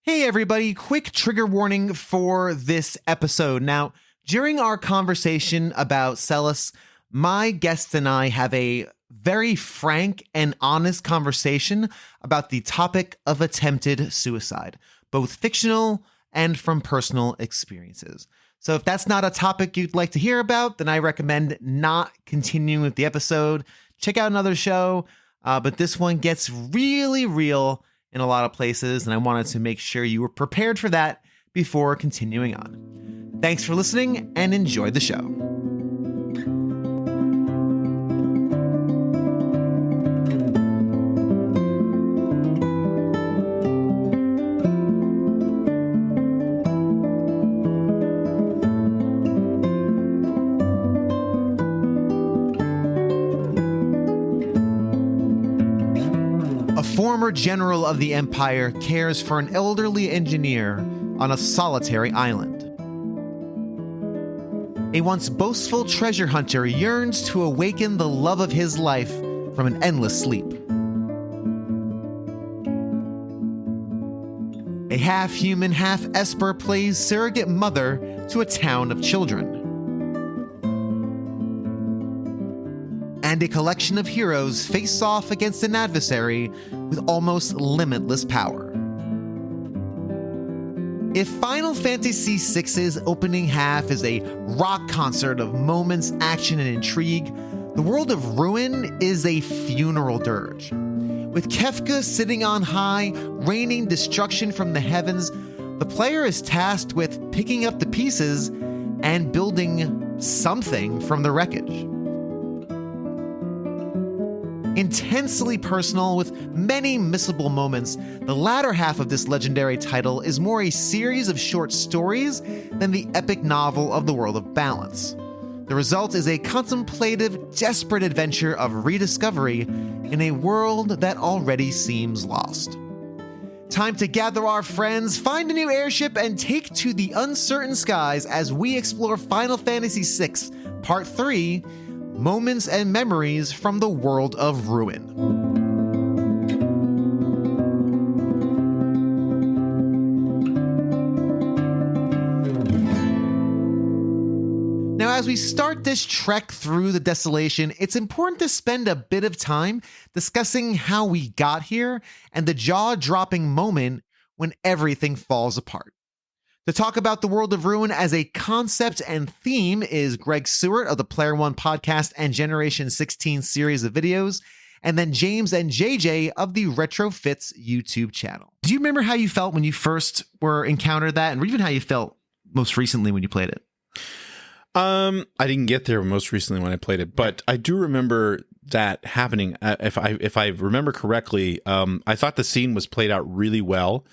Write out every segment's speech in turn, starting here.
Hey everybody, quick trigger warning for this episode. Now, during our conversation about Celis, my guest and I have a very frank and honest conversation about the topic of attempted suicide, both fictional and from personal experiences. So if that's not a topic you'd like to hear about, then I recommend not continuing with the episode. Check out another show, but this one gets really real in a lot of places, and I wanted to make sure you were prepared for that before continuing on. Thanks for listening and enjoy the show. Former general of the Empire cares for an elderly engineer on a solitary island. A once boastful treasure hunter yearns to awaken the love of his life from an endless sleep. A half-human, half-esper plays surrogate mother to a town of children. And a collection of heroes face off against an adversary with almost limitless power. If Final Fantasy VI's opening half is a rock concert of moments, action, and intrigue, the world of Ruin is a funeral dirge. With Kefka sitting on high, raining destruction from the heavens, the player is tasked with picking up the pieces and building something from the wreckage. Intensely personal with many missable moments, the latter half of this legendary title is more a series of short stories than the epic novel of the World of Balance. The result is a contemplative, desperate adventure of rediscovery in a world that already seems lost. Time to gather our friends, find a new airship, and take to the uncertain skies as we explore Final Fantasy VI, Part 3, Moments and Memories from the World of Ruin. Now, as we start this trek through the desolation, it's important to spend a bit of time discussing how we got here and the jaw-dropping moment when everything falls apart. To talk about the World of Ruin as a concept and theme is Greg Sewart of the Player One podcast and Generation 16 series of videos, and then James and JJ of the RetroFits YouTube channel. Do you remember how you felt when you first encountered that, and even how you felt most recently when you played it? I didn't get there most recently when I played it, but I do remember that happening. If I remember correctly, I thought the scene was played out really well.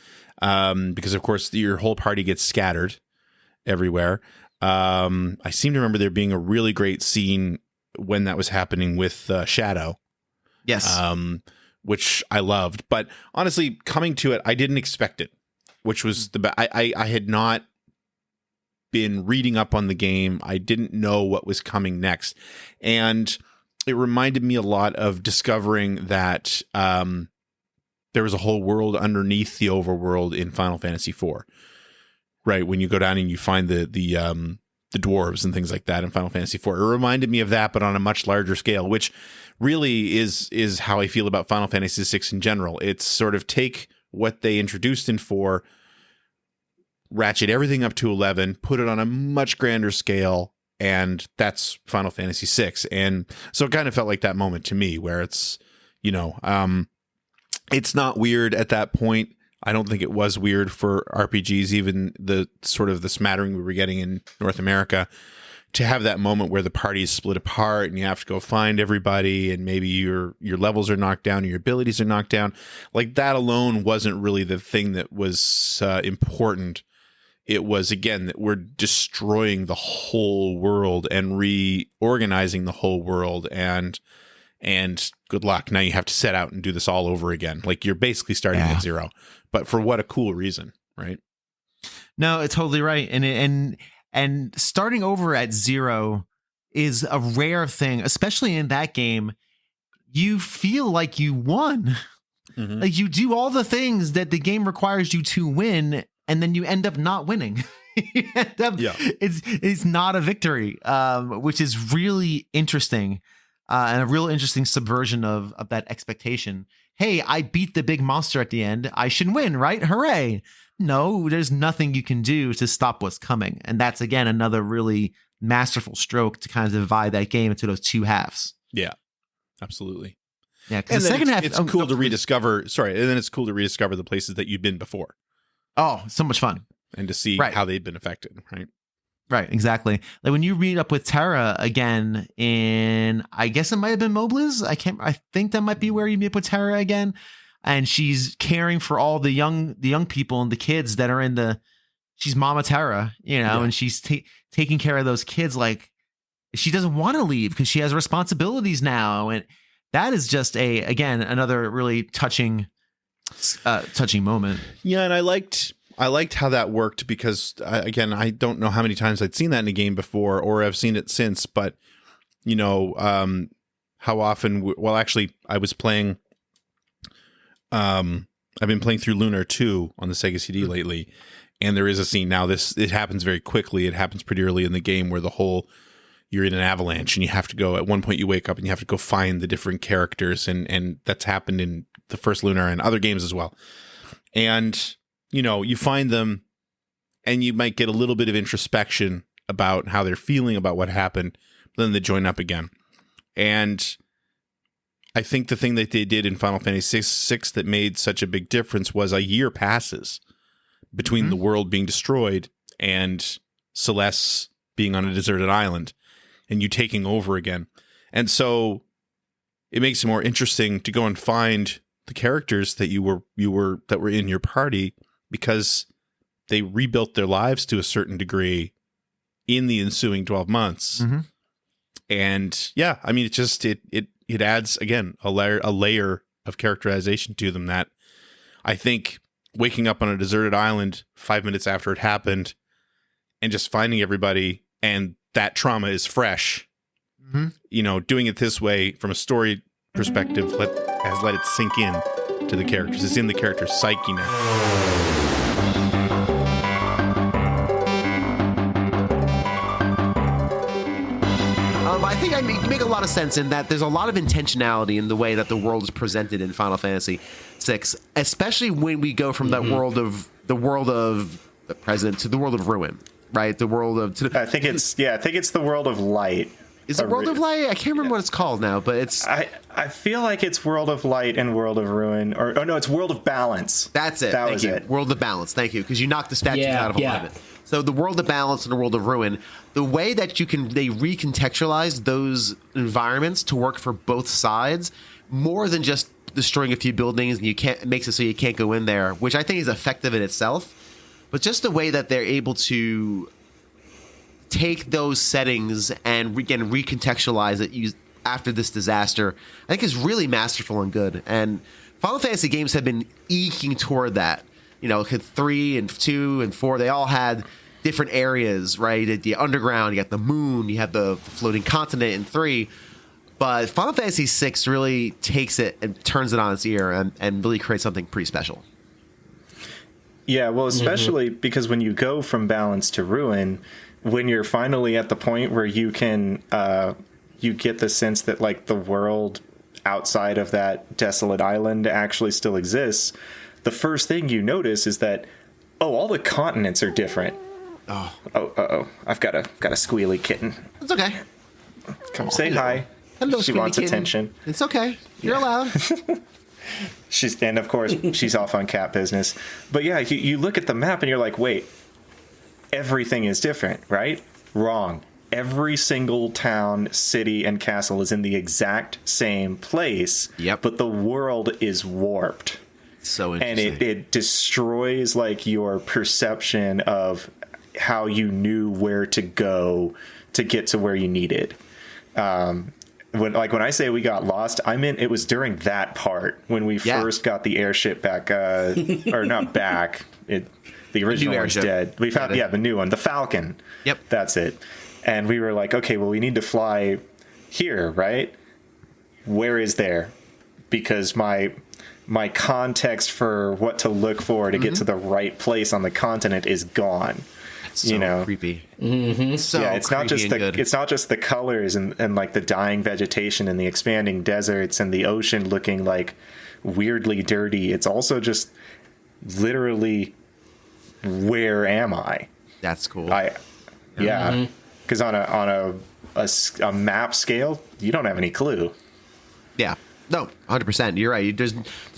Because of course your whole party gets scattered everywhere. I seem to remember there being a really great scene when that was happening with Shadow. Yes. Which I loved, but honestly, coming to it, I didn't expect it, which was I had not been reading up on the game. I didn't know what was coming next. And it reminded me a lot of discovering that, there was a whole world underneath the overworld in Final Fantasy IV, right? When you go down and you find the dwarves and things like that in Final Fantasy IV, it reminded me of that, but on a much larger scale, which really is how I feel about Final Fantasy VI in general. It's sort of take what they introduced in 4, ratchet everything up to 11, put it on a much grander scale, and that's Final Fantasy VI. And so it kind of felt like that moment to me, where it's, it's not weird at that point. I don't think it was weird for RPGs, even the sort of the smattering we were getting in North America, to have that moment where the party is split apart and you have to go find everybody, and maybe your levels are knocked down, your abilities are knocked down. Like, that alone wasn't really the thing that was important. It was, again, that we're destroying the whole world and reorganizing the whole world, and good luck. Now you have to set out and do this all over again. Like, you're basically starting at zero, but for what a cool reason, right? No, it's totally right. And starting over at zero is a rare thing, especially in that game. You feel like you won Like you do all the things that the game requires you to win, and then you end up not winning. It's not a victory, which is really interesting, and a real interesting subversion of that expectation. Hey, I beat the big monster at the end. I should win, right? Hooray. No, there's nothing you can do to stop what's coming. And that's, again, another really masterful stroke to kind of divide that game into those two halves. Yeah, absolutely. Yeah, because the second half... It's cool to rediscover... Sorry, and then it's cool to rediscover the places that you've been before. Oh, so much fun. And to see how they've been affected, right? Right, exactly. Like when you meet up with Tara again in, I guess it might have been Mobliz. I think that might be where you meet up with Tara again, and she's caring for all the young people and the kids that are she's Mama Tara, and she's taking care of those kids. Like she doesn't want to leave because she has responsibilities now, and that is just another really touching moment. Yeah, and I liked how that worked because, again, I don't know how many times I'd seen that in a game before or I've seen it since, but, how often... Well, actually, I was playing... I've been playing through Lunar 2 on the Sega CD lately, and there is a scene now. It happens very quickly. It happens pretty early in the game where you're in an avalanche and you have to go... At one point, you wake up and you have to go find the different characters, and that's happened in the first Lunar and other games as well. And... you find them and you might get a little bit of introspection about how they're feeling about what happened, but then they join up again. And I think the thing that they did in Final Fantasy VI that made such a big difference was a year passes between the world being destroyed and Celeste being on a deserted island and you taking over again. And so it makes it more interesting to go and find the characters that that were in your party, because they rebuilt their lives to a certain degree in the ensuing 12 months. And yeah, I mean, it adds, again, a layer of characterization to them that I think waking up on a deserted island 5 minutes after it happened and just finding everybody and that trauma is fresh, doing it this way from a story perspective has let it sink in to the characters. It's in the character's psyche now. I think I make a lot of sense in that there's a lot of intentionality in the way that the world is presented in Final Fantasy VI, especially when we go from that world of the present to the world of ruin, right? The world of... I think it's the world of light. Is it World of Light? I can't remember what it's called now, but it's... I feel like it's World of Light and World of Ruin. Or no, it's World of Balance. That's it. Thank you. World of Balance. Thank you. Because you knocked the statues out of alignment. So the World of Balance and the World of Ruin, the way that they recontextualize those environments to work for both sides, more than just destroying a few buildings and it makes it so you can't go in there, which I think is effective in itself. But just the way that they're able to take those settings and recontextualize it after this disaster, I think is really masterful and good. And Final Fantasy games have been eking toward that. 3 and 2 and 4, they all had different areas, right? The underground, you got the moon, you have the floating continent in 3. But Final Fantasy VI really takes it and turns it on its ear and really creates something pretty special. Yeah, well, especially because when you go from balance to ruin, when you're finally at the point where you can, you get the sense that like the world outside of that desolate island actually still exists. The first thing you notice is that, all the continents are different. I've got a squealy kitten. It's okay. Come say hi. Hello, she wants kitten. Attention. It's okay. You're allowed. And of course she's off on cat business. But yeah, you look at the map and you're like, wait, everything is different, right? Wrong. Every single town, city, and castle is in the exact same place. Yep. But the world is warped. So interesting. And it destroys like your perception of how you knew where to go to get to where you needed. When I say we got lost, I meant it was during that part when we first got the airship back, or not back. The original one's dead. We found the new one, the Falcon. Yep, that's it. And we were like, okay, well, we need to fly here, right? Where is there? Because my context for what to look for to get to the right place on the continent is gone. So creepy. So yeah, it's not just good. it's not just the colors and like the dying vegetation and the expanding deserts and the ocean looking like weirdly dirty. It's also just literally, where am I? That's cool. Because on a map scale, you don't have any clue. Yeah. No, 100%. You're right. There's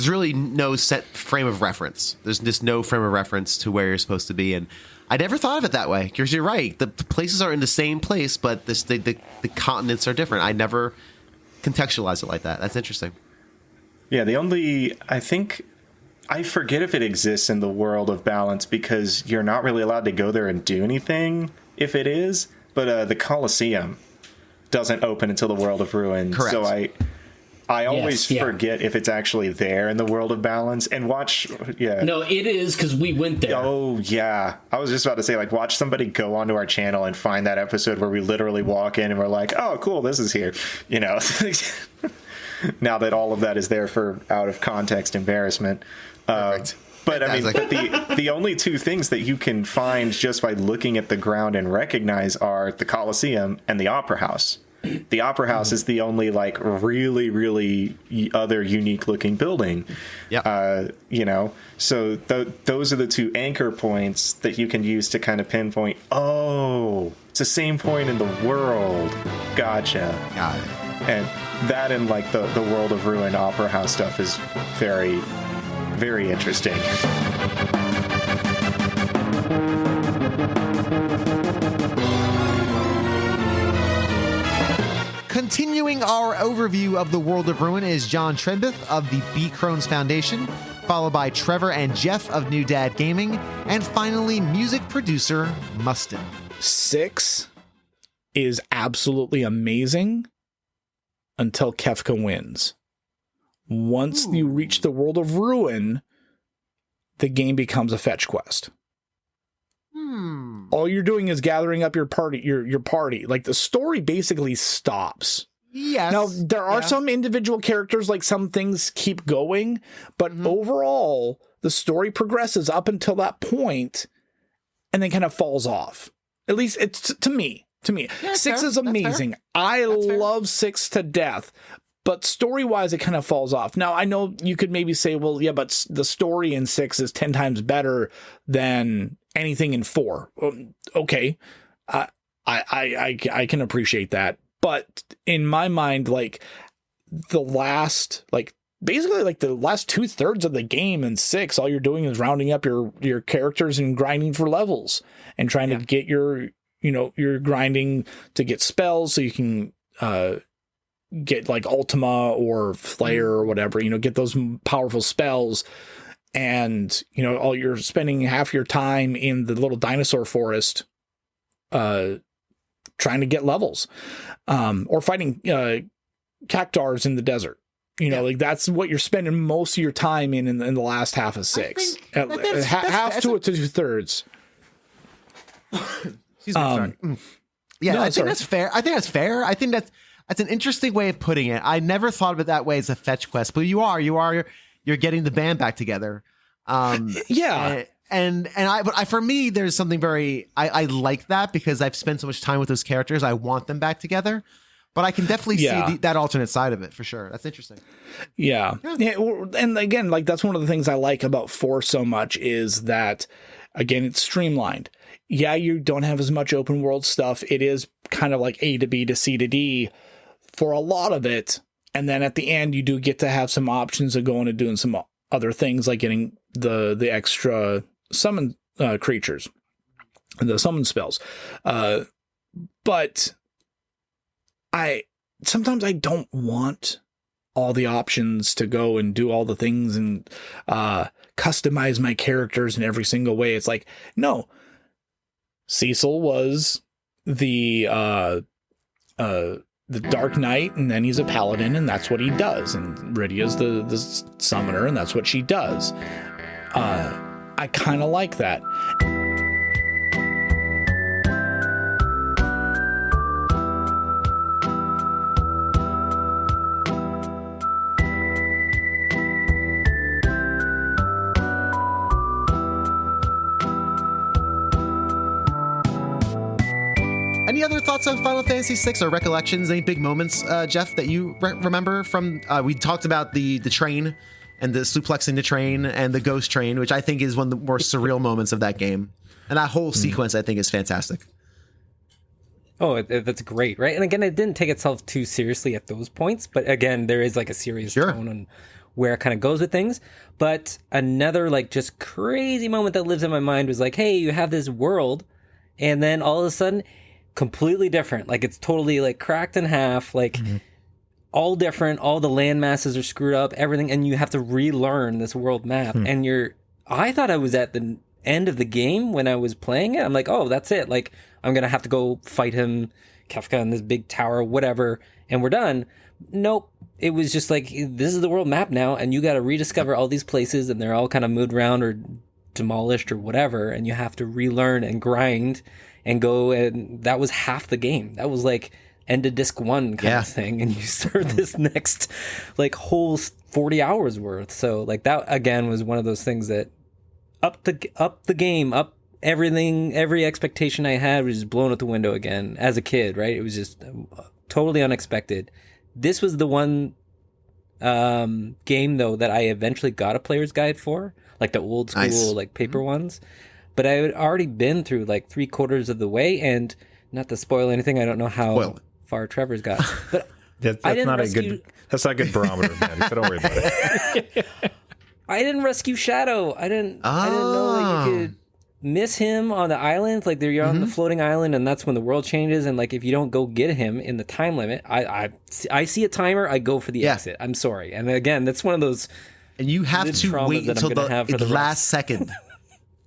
really no set frame of reference. There's just no frame of reference to where you're supposed to be. And I never thought of it that way, because you're right. The places are in the same place, but the continents are different. I never contextualized it like that. That's interesting. Yeah, I forget if it exists in the world of balance, because you're not really allowed to go there and do anything if it is. But the Colosseum doesn't open until the World of Ruin. Correct. So I always forget if it's actually there in the World of Balance. And watch, No, it is, because we went there. Oh, yeah. I was just about to say, like, watch somebody go onto our channel and find that episode where we literally walk in and we're like, oh, cool, this is here. You know, now that all of that is there for out of context embarrassment. But I mean, but the only two things that you can find just by looking at the ground and recognize are the Colosseum and the Opera House. The Opera House is the only like really, really other unique looking building. Yeah. You know, so those are the two anchor points that you can use to kind of pinpoint. Oh, it's the same point in the world. Gotcha. Got it. And that and like the World of Ruin Opera House stuff is very, very interesting. Continuing our overview of the World of Ruin is John Trenbeath of the B. Crohn's Foundation, followed by Trevor and Jeff of New Dad Gaming, and finally music producer Mustin. 6 is absolutely amazing until Kefka wins. Once you reach the World of Ruin, the game becomes a fetch quest. All you're doing is gathering up your party, your party. Like, the story basically stops. Yes. Now, there are some individual characters, like some things keep going, but overall, the story progresses up until that point and then kind of falls off. At least it's to me. Yeah, 6 fair. is amazing. I fair. love 6 to death. But story-wise, it kind of falls off. Now, I know you could maybe say, well, yeah, but the story in 6 is 10 times better than anything in 4. Okay, I can appreciate that. But in my mind, like, the last, like, basically, like, the last 2/3 of the game in 6, all you're doing is rounding up your characters and grinding for levels and trying to get you're grinding to get spells so you can get like Ultima or Flare or whatever, get those powerful spells. And, all you're spending half your time in the little dinosaur forest trying to get levels or fighting cactars in the desert. Like, that's what you're spending most of your time in the last half of 6. Half to 2/3. Excuse me, sorry. Yeah, No, I think that's fair. I think that's an interesting way of putting it. I never thought of it that way as a fetch quest, but you're getting the band back together. Yeah. And for me, there's something very, I like that because I've spent so much time with those characters. I want them back together, but I can definitely see that alternate side of it for sure. That's interesting. Yeah. And again, like, that's one of the things I like about 4 so much is that, again, it's streamlined. Yeah, you don't have as much open world stuff. It is kind of like A to B to C to D for a lot of it. And then at the end, you do get to have some options of going and doing some other things, like getting the extra summon creatures and the summon spells. But sometimes I don't want all the options to go and do all the things and customize my characters in every single way. It's like, no. Cecil was the Dark Knight, and then he's a paladin, and that's what he does. And Rydia's the summoner, and that's what she does. I kind of like that. Any other thoughts on Final Fantasy VI or recollections? Any big moments, Jeff, that you remember from? We talked about the train and the suplexing the train and the ghost train, which I think is one of the more surreal moments of that game. And that whole sequence, I think, is fantastic. Oh, that's great, right? And again, it didn't take itself too seriously at those points, but again, there is like a serious tone on where it kind of goes with things. But another like just crazy moment that lives in my mind was like, hey, you have this world, and then all of a sudden, completely different. Like it's totally like cracked in half, like all different. All the land masses are screwed up, everything, and you have to relearn this world map. And I thought I was at the end of the game when I was playing it. I'm like, oh, that's it. Like I'm gonna have to go fight him, Kefka, in this big tower, whatever, and we're done. Nope. It was just like, this is the world map now, and you got to rediscover all these places, and they're all kind of moved around or demolished or whatever, and you have to relearn and grind and go, and that was half the game. That was like end of disc 1 kind of thing, and you start this next like whole 40 hours worth. So like that again was one of those things that up the game, up everything, every expectation I had was just blown out the window again as a kid, right? It was just totally unexpected. This was the one game, though, that I eventually got a player's guide for, like the old school, like paper ones. But I had already been through like 3/4 of the way, and not to spoil anything, I don't know how far Trevor's got. But that's not a good barometer, man. So don't worry about it. I didn't rescue Shadow. I didn't know that you could miss him on the island. Like you're on the floating island, and that's when the world changes. And like if you don't go get him in the time limit, I see a timer, I go for the exit. I'm sorry. And again, that's one of those. And you have to wait until the last second.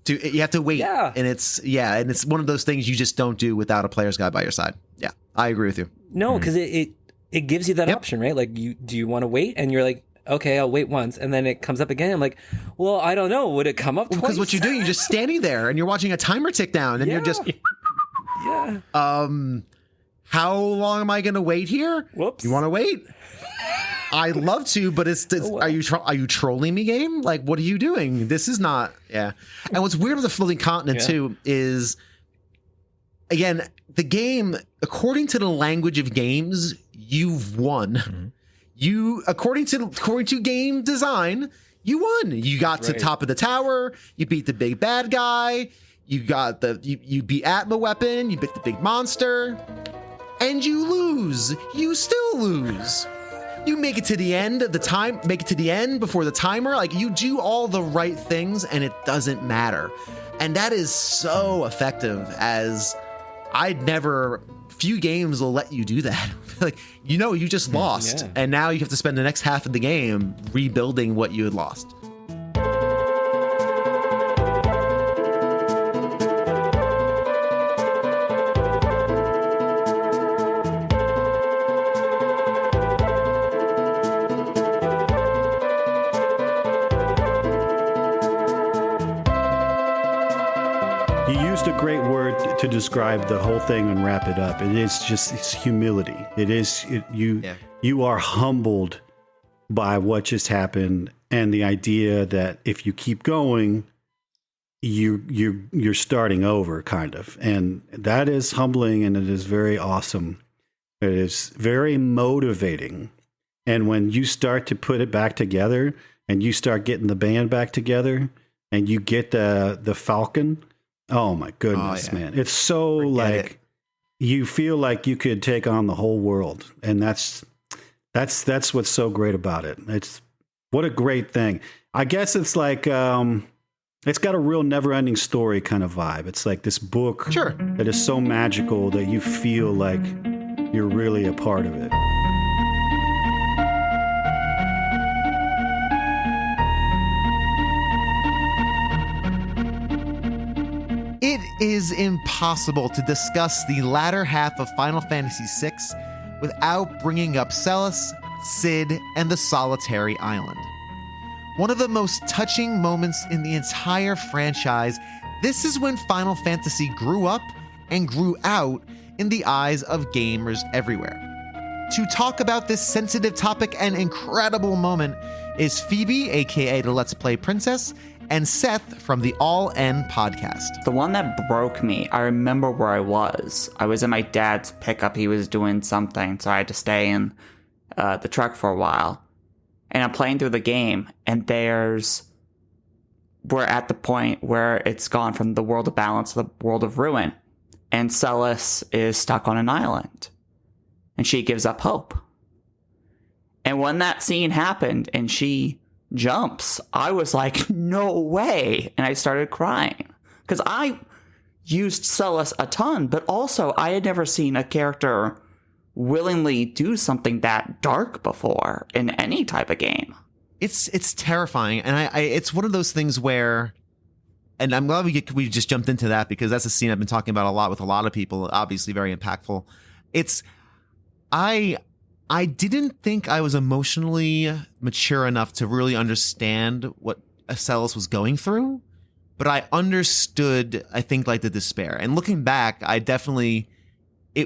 You have to wait. Yeah. And it's one of those things you just don't do without a player's guide by your side. Yeah, I agree with you. No, because it gives you that option, right? Like do you want to wait? And you're like, okay, I'll wait once, and then it comes up again. I'm like, well, I don't know. Would it come up twice? Because what you do, you're just standing there, and you're watching a timer tick down, and you're just... how long am I going to wait here? Whoops. You want to wait? I'd love to, but are you trolling me, game? Like, what are you doing? This is not... Yeah. And what's weird with the floating continent, too, is... Again, the game, according to the language of games, you've won. You, according to game design, you won. You got to the top of the tower. You beat the big bad guy. You got you beat Atma weapon. You beat the big monster, and you lose. You still lose. You make it to the end of the time. Make it to the end before the timer. Like you do all the right things, and it doesn't matter. And that is so effective. As few games will let you do that. Like, you just lost, and now you have to spend the next half of the game rebuilding what you had lost. You used a great word to describe the whole thing and wrap it up. It's humility. You are humbled by what just happened, and the idea that if you keep going, you're starting over, kind of. And that is humbling, and it is very awesome. It is very motivating. And when you start to put it back together, and you start getting the band back together, and you get the Falcon. Oh my goodness, man. It's so you feel like you could take on the whole world. And that's what's so great about it. What a great thing. I guess it's like, it's got a real never ending story kind of vibe. It's like this book that is so magical that you feel like you're really a part of it. It is impossible to discuss the latter half of Final Fantasy VI without bringing up Celes, Cid, and the Solitary Island. One of the most touching moments in the entire franchise, this is when Final Fantasy grew up and grew out in the eyes of gamers everywhere. To talk about this sensitive topic and incredible moment is Phoebe, aka the Let's Play Princess, and Seth from the All N podcast. The one that broke me, I remember where I was. I was in my dad's pickup. He was doing something, so I had to stay in the truck for a while. And I'm playing through the game, and we're at the point where it's gone from the world of balance to the world of ruin. And Celis is stuck on an island. And she gives up hope. And when that scene happened and she jumps, I was like, no way. And I started crying. Because I used Celis a ton, but also I had never seen a character willingly do something that dark before in any type of game. It's terrifying, and I it's one of those things where, and I'm glad we just jumped into that because that's a scene I've been talking about a lot with a lot of people. Obviously, very impactful. I didn't think I was emotionally mature enough to really understand what Celis was going through, but I understood. I think like the despair, and looking back, I definitely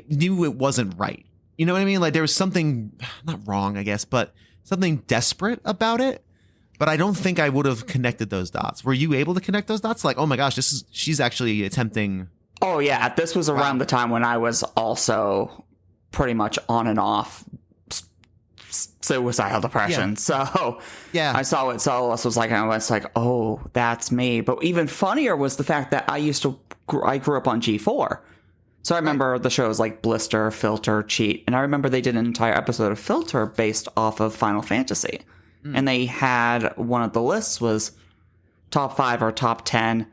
knew it wasn't right. You know what I mean? Like there was something not wrong, I guess, but something desperate about it. But I don't think I would have connected those dots. Were you able to connect those dots? Like, oh my gosh, she's actually attempting. Oh yeah, this was around the time when I was also pretty much on and off suicidal depression. Yeah. So yeah, I saw what Celis was like, and I was like, oh, that's me. But even funnier was the fact that I grew up on G4. So I remember the shows like Blister, Filter, Cheat, and I remember they did an entire episode of Filter based off of Final Fantasy. And they had one of the lists was top 5 or top 10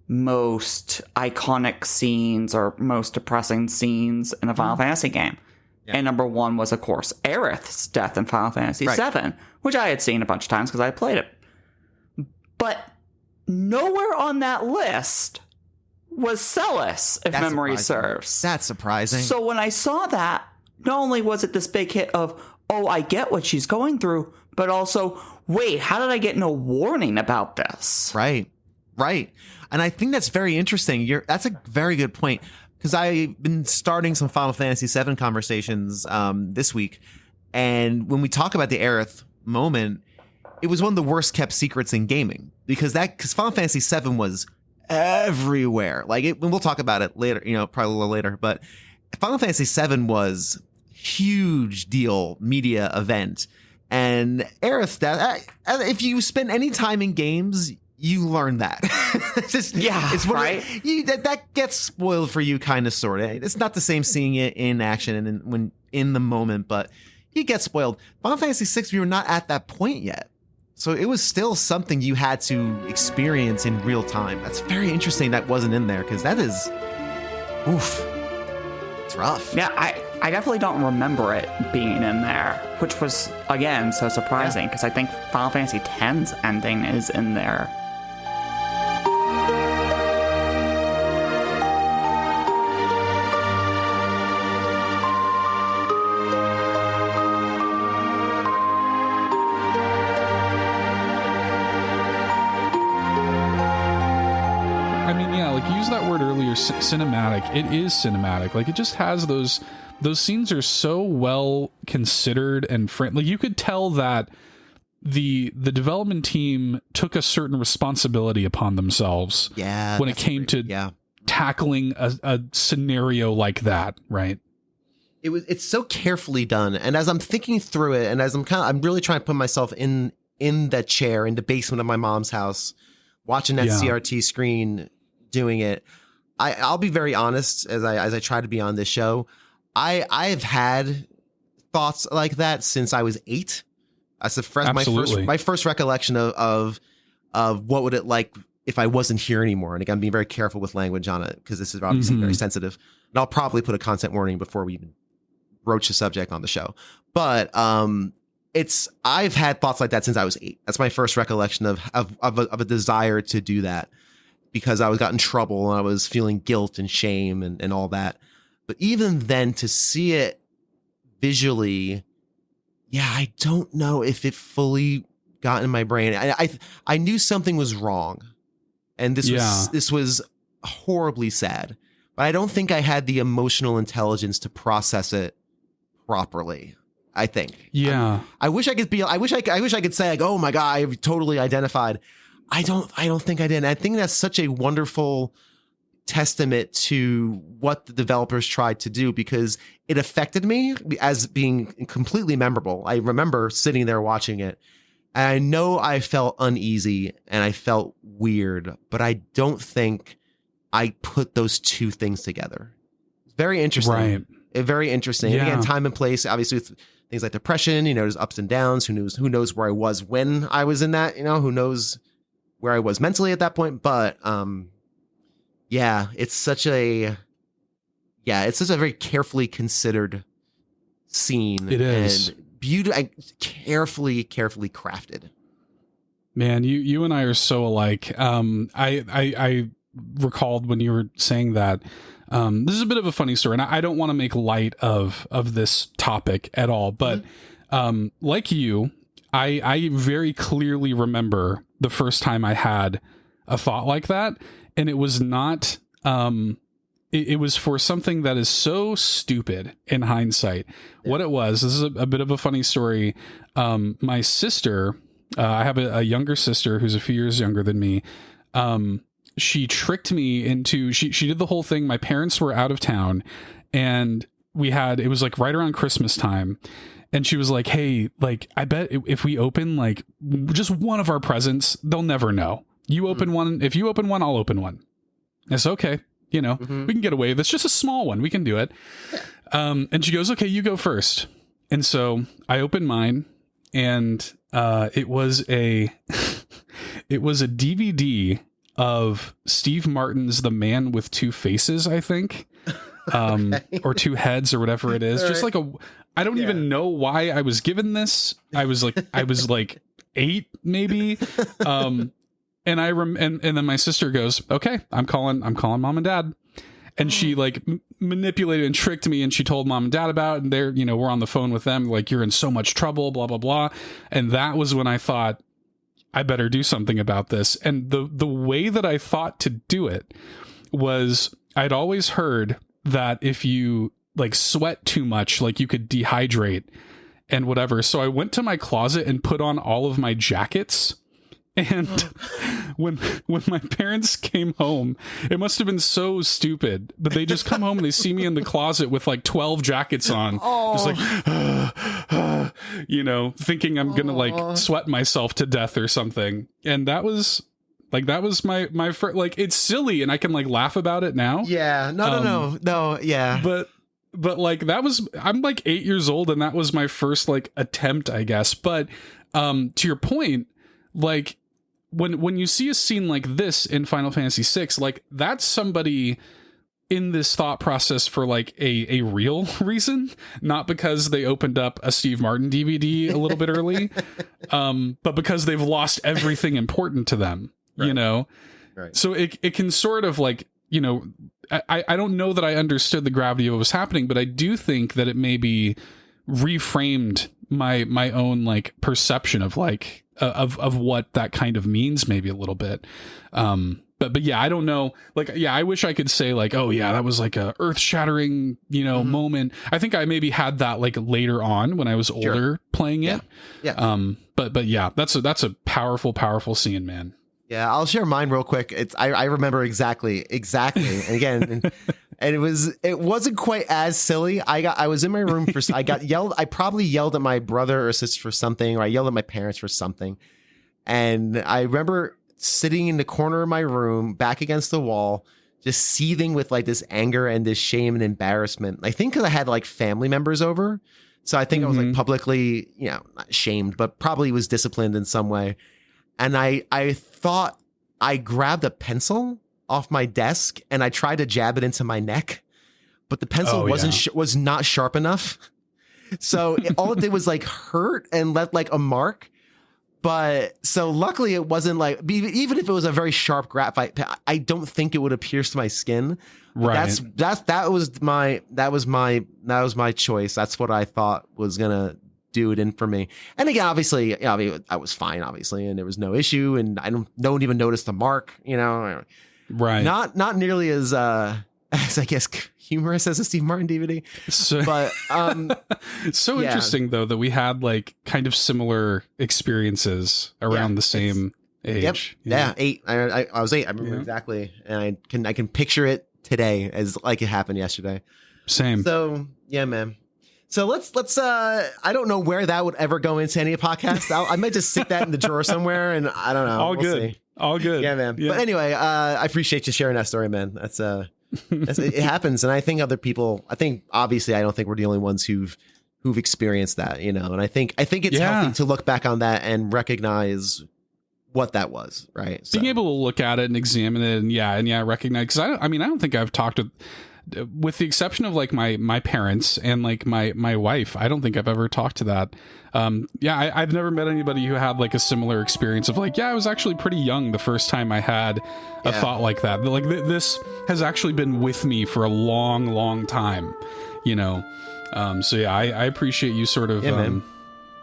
most iconic scenes or most depressing scenes in a Final Fantasy game. Yeah. And number 1 was, of course, Aerith's death in Final Fantasy VII, which I had seen a bunch of times because I had played it. But nowhere on that list was Celis, if memory serves. That's surprising. So when I saw that, not only was it this big hit of, oh, I get what she's going through, but also, wait, how did I get no warning about this? Right. And I think that's very interesting. That's a very good point, because I've been starting some Final Fantasy VII conversations this week, and when we talk about the Aerith moment, it was one of the worst kept secrets in gaming, because Final Fantasy VII was everywhere. And we'll talk about it later, probably a little later, but Final Fantasy VII was huge deal media event. And Aerith, if you spend any time in games, you learn that. It's right. That gets spoiled for you, kind of, sort of. It's not the same seeing it in action and when in the moment, but you get spoiled. Final Fantasy VI, we were not at that point yet, so it was still something you had to experience in real time. That's very interesting. That wasn't in there, because that is, oof, it's rough. Yeah, I definitely don't remember it being in there, which was, again, so surprising, because I think Final Fantasy X's ending is in there. Cinematic. It is cinematic. Like, it just has those scenes are so well considered and friendly. You could tell that the development team took a certain responsibility upon themselves when it came to tackling a scenario like that, right? It's so carefully done. And as I'm thinking through it, and as I'm really trying to put myself in that chair in the basement of my mom's house, watching that CRT screen, doing it, I'll be very honest, as I try to be on this show. I've had thoughts like that since I was 8. That's my first recollection of what would it like if I wasn't here anymore. And again, I'm being very careful with language on it, because this is obviously very sensitive. And I'll probably put a content warning before we even broach the subject on the show. But I've had thoughts like that since I was 8. That's my first recollection of a desire to do that, because I got in trouble and I was feeling guilt and shame and all that. But even then, to see it visually, I don't know if it fully got in my brain. I knew something was wrong, and this was horribly sad. But I don't think I had the emotional intelligence to process it properly. I think. Yeah. I wish I could say like, oh my God, I've totally identified. I don't think I did. And I think that's such a wonderful testament to what the developers tried to do, because it affected me as being completely memorable. I remember sitting there watching it, and I know I felt uneasy and I felt weird, but I don't think I put those two things together. Very interesting. Right. Very interesting. Yeah. And again, time and place, obviously with things like depression, there's ups and downs. Who knows where I was when I was in that, who knows where I was mentally at that point. But, it's such a very carefully considered scene. It is. And carefully crafted. Man, you and I are so alike. I recalled when you were saying that. This is a bit of a funny story, and I don't want to make light of this topic at all. But like you, I very clearly remember the first time I had a thought like that, and it was not. It was for something that is so stupid in hindsight. Yeah. What it was, this is a bit of a funny story. My sister, I have a younger sister who's a few years younger than me. She tricked me into, she did the whole thing. My parents were out of town, and it was like right around Christmas time. And she was like, hey, like, I bet if we open like just one of our presents, they'll never know. You open one. If you open one, I'll open one. It's okay. We can get away with it. It's just a small one. We can do it. And she goes, okay, you go first. And so I opened mine, and it was a DVD of Steve Martin's The Man with Two Faces, I think. Or two heads, or whatever it is. Just like I don't even know why I was given this. I was like 8 maybe. And and then my sister goes, okay, I'm calling mom and dad. And she like manipulated and tricked me, and she told mom and dad about it, and they're, we're on the phone with them, like, you're in so much trouble, blah, blah, blah. And that was when I thought, I better do something about this. And the way that I thought to do it was, I'd always heard that if you like sweat too much, like you could dehydrate and whatever. So I went to my closet and put on all of my jackets. And when my parents came home, it must have been so stupid, but they just come home and they see me in the closet with like 12 jackets on, just like, thinking I'm gonna like sweat myself to death or something. And that was my first, like, it's silly and I can like laugh about it now. Yeah, no, yeah. But like I'm like 8 years old, and that was my first like attempt, I guess. But to your point, like, when you see a scene like this in Final Fantasy VI, like, that's somebody in this thought process for like a real reason, not because they opened up a Steve Martin DVD a little bit early, but because they've lost everything important to them, right. Right. So it can sort of like, I don't know that I understood the gravity of what was happening, but I do think that it maybe reframed my own like perception of like of what that kind of means, maybe a little bit. But yeah, I don't know. Like, yeah, I wish I could say like, oh yeah, that was like a earth shattering, moment. I think I maybe had that like later on when I was older playing it. Yeah. But yeah, that's a powerful scene, man. Yeah, I'll share mine real quick. I remember exactly. And again, and it wasn't quite as silly. I was in my room I got yelled. I probably yelled at my brother or sister for something, or I yelled at my parents for something. And I remember sitting in the corner of my room, back against the wall, just seething with like this anger and this shame and embarrassment. I think because I had like family members over, so I think I was like publicly, not shamed, but probably was disciplined in some way. And I thought I grabbed a pencil off my desk and I tried to jab it into my neck, but the pencil was not sharp enough. So all it did was like hurt and left like a mark. But so luckily it wasn't like, even if it was a very sharp graphite, I don't think it would have pierced my skin. Right. That was my choice. That's what I thought was gonna do it in for me. And again, obviously, I was fine, obviously, and there was no issue, and I don't even notice the mark, right. Not nearly as I guess humorous as a Steve Martin DVD. But so interesting though that we had like kind of similar experiences around the same age. Yeah, 8. I was 8. I remember exactly, and I can picture it today as like it happened yesterday. Same. So yeah, man. So let's I don't know where that would ever go into any podcast. I might just stick that in the drawer somewhere, and I don't know. All We'll good. see. All good. Yeah, man. Yeah. But anyway, I appreciate you sharing that story, man. That's it happens, and I think other people. I think obviously, I don't think we're the only ones who've experienced that, you know. And I think it's healthy to look back on that and recognize what that was, right? So. Being able to look at it and examine it, and recognize. Because I don't think I've talked with the exception of like my parents and like my wife. I don't think I've ever talked to that. I've never met anybody who had like a similar experience of like, I was actually pretty young the first time I had a thought like that. Like this has actually been with me for a long, long time, you know? I appreciate you sort of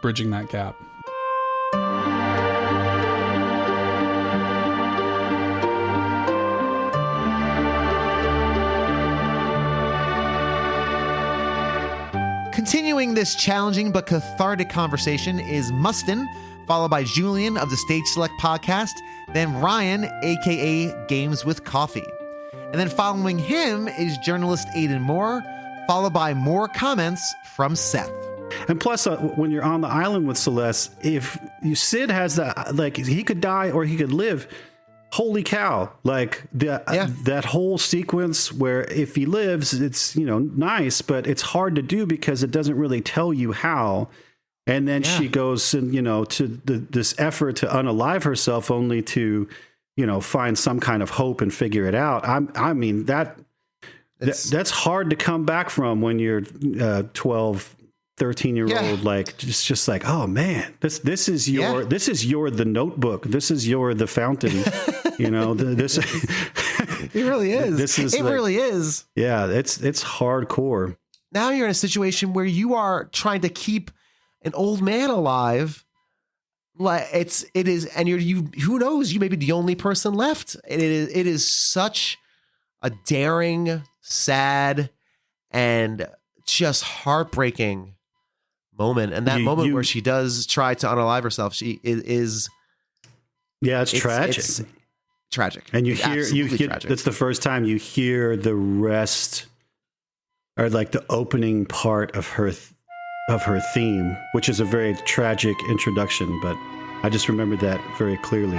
bridging that gap. Continuing this challenging but cathartic conversation is Mustin, followed by Julian of the Stage Select podcast, then Ryan, aka Games with Coffee. And then following him is journalist Aiden Moher, followed by more comments from Seth. And plus, when you're on the island with Celeste, if Sid has that, like, he could die or he could live. Holy cow. Like that whole sequence where if he lives, it's, nice, but it's hard to do because it doesn't really tell you how. And then she goes and, to this effort to unalive herself only to, find some kind of hope and figure it out. I mean, that's hard to come back from when you're 12, 13-year-old, like just like, oh man, this is your the Notebook, this is your The Fountain, this it really is. Really is. Yeah, it's hardcore. Now you're in a situation where you are trying to keep an old man alive. Like it is, and who knows, you may be the only person left. It is such a daring, sad, and just heartbreaking moment. And that moment where she does try to unalive herself, she is it's tragic. It's tragic. And you hear that's the first time you hear the rest, or like the opening part of her theme, which is a very tragic introduction, but I just remembered that very clearly.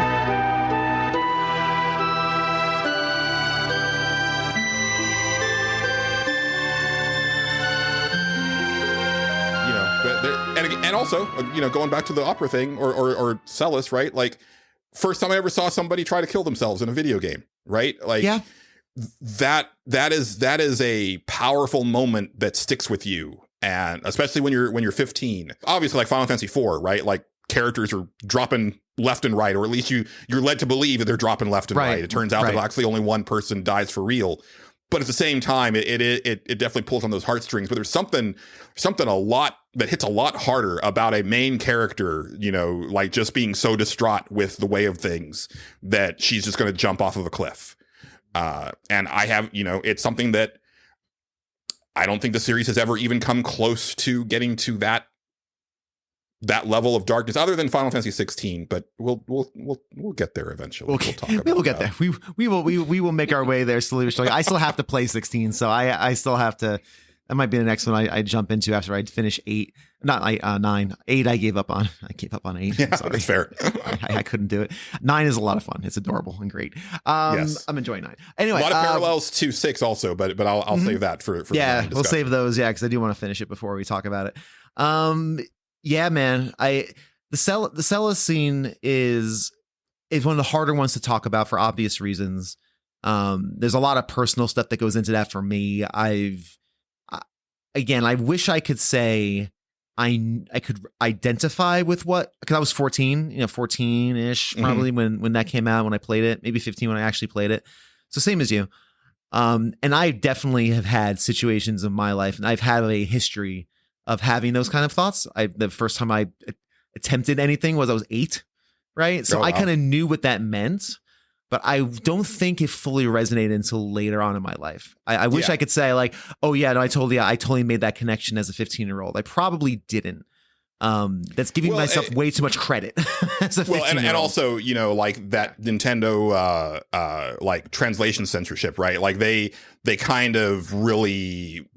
And also, going back to the opera thing or Celis, right? Like, first time I ever saw somebody try to kill themselves in a video game, right? Like, that is a powerful moment that sticks with you, and especially when you're 15. Obviously, like Final Fantasy IV, right? Like, characters are dropping left and right, or at least you're led to believe that they're dropping left and right. It turns out that actually only one person dies for real. But at the same time, it definitely pulls on those heartstrings. But there's something a lot that hits a lot harder about a main character, like just being so distraught with the way of things that she's just going to jump off of a cliff. And I have, it's something that I don't think the series has ever even come close to getting to that level of darkness, other than Final Fantasy 16, but we'll get there eventually. We'll talk about we'll get there. We will make our way there slowly. I still have to play 16, so I still have to. That might be the next one I jump into after I finish 8. Not 9. 8 I gave up on. I gave up on 8. Yeah, that's fair. I couldn't do it. 9 is a lot of fun. It's adorable and great. Yes. I'm enjoing 9. Anyway, a lot of parallels to 6 also, but I'll save that for we'll save those, because I do want to finish it before we talk about it. Yeah, man. The Celis scene is one of the harder ones to talk about for obvious reasons. There's a lot of personal stuff that goes into that for me. I wish I could say I could identify with because I was 14, 14-ish probably when that came out, when I played it, maybe 15 when I actually played it. So same as you. And I definitely have had situations in my life, and I've had a history of having those kind of thoughts. The first time I attempted anything was I was 8, right? So I kind of knew what that meant, but I don't think it fully resonated until later on in my life. I wish I could say like, oh yeah, no, I totally made that connection as a 15-year-old. I probably didn't, That's giving myself way too much credit. As a 15-year-old. And also, you know, like that Nintendo like translation censorship, right? Like they kind of really,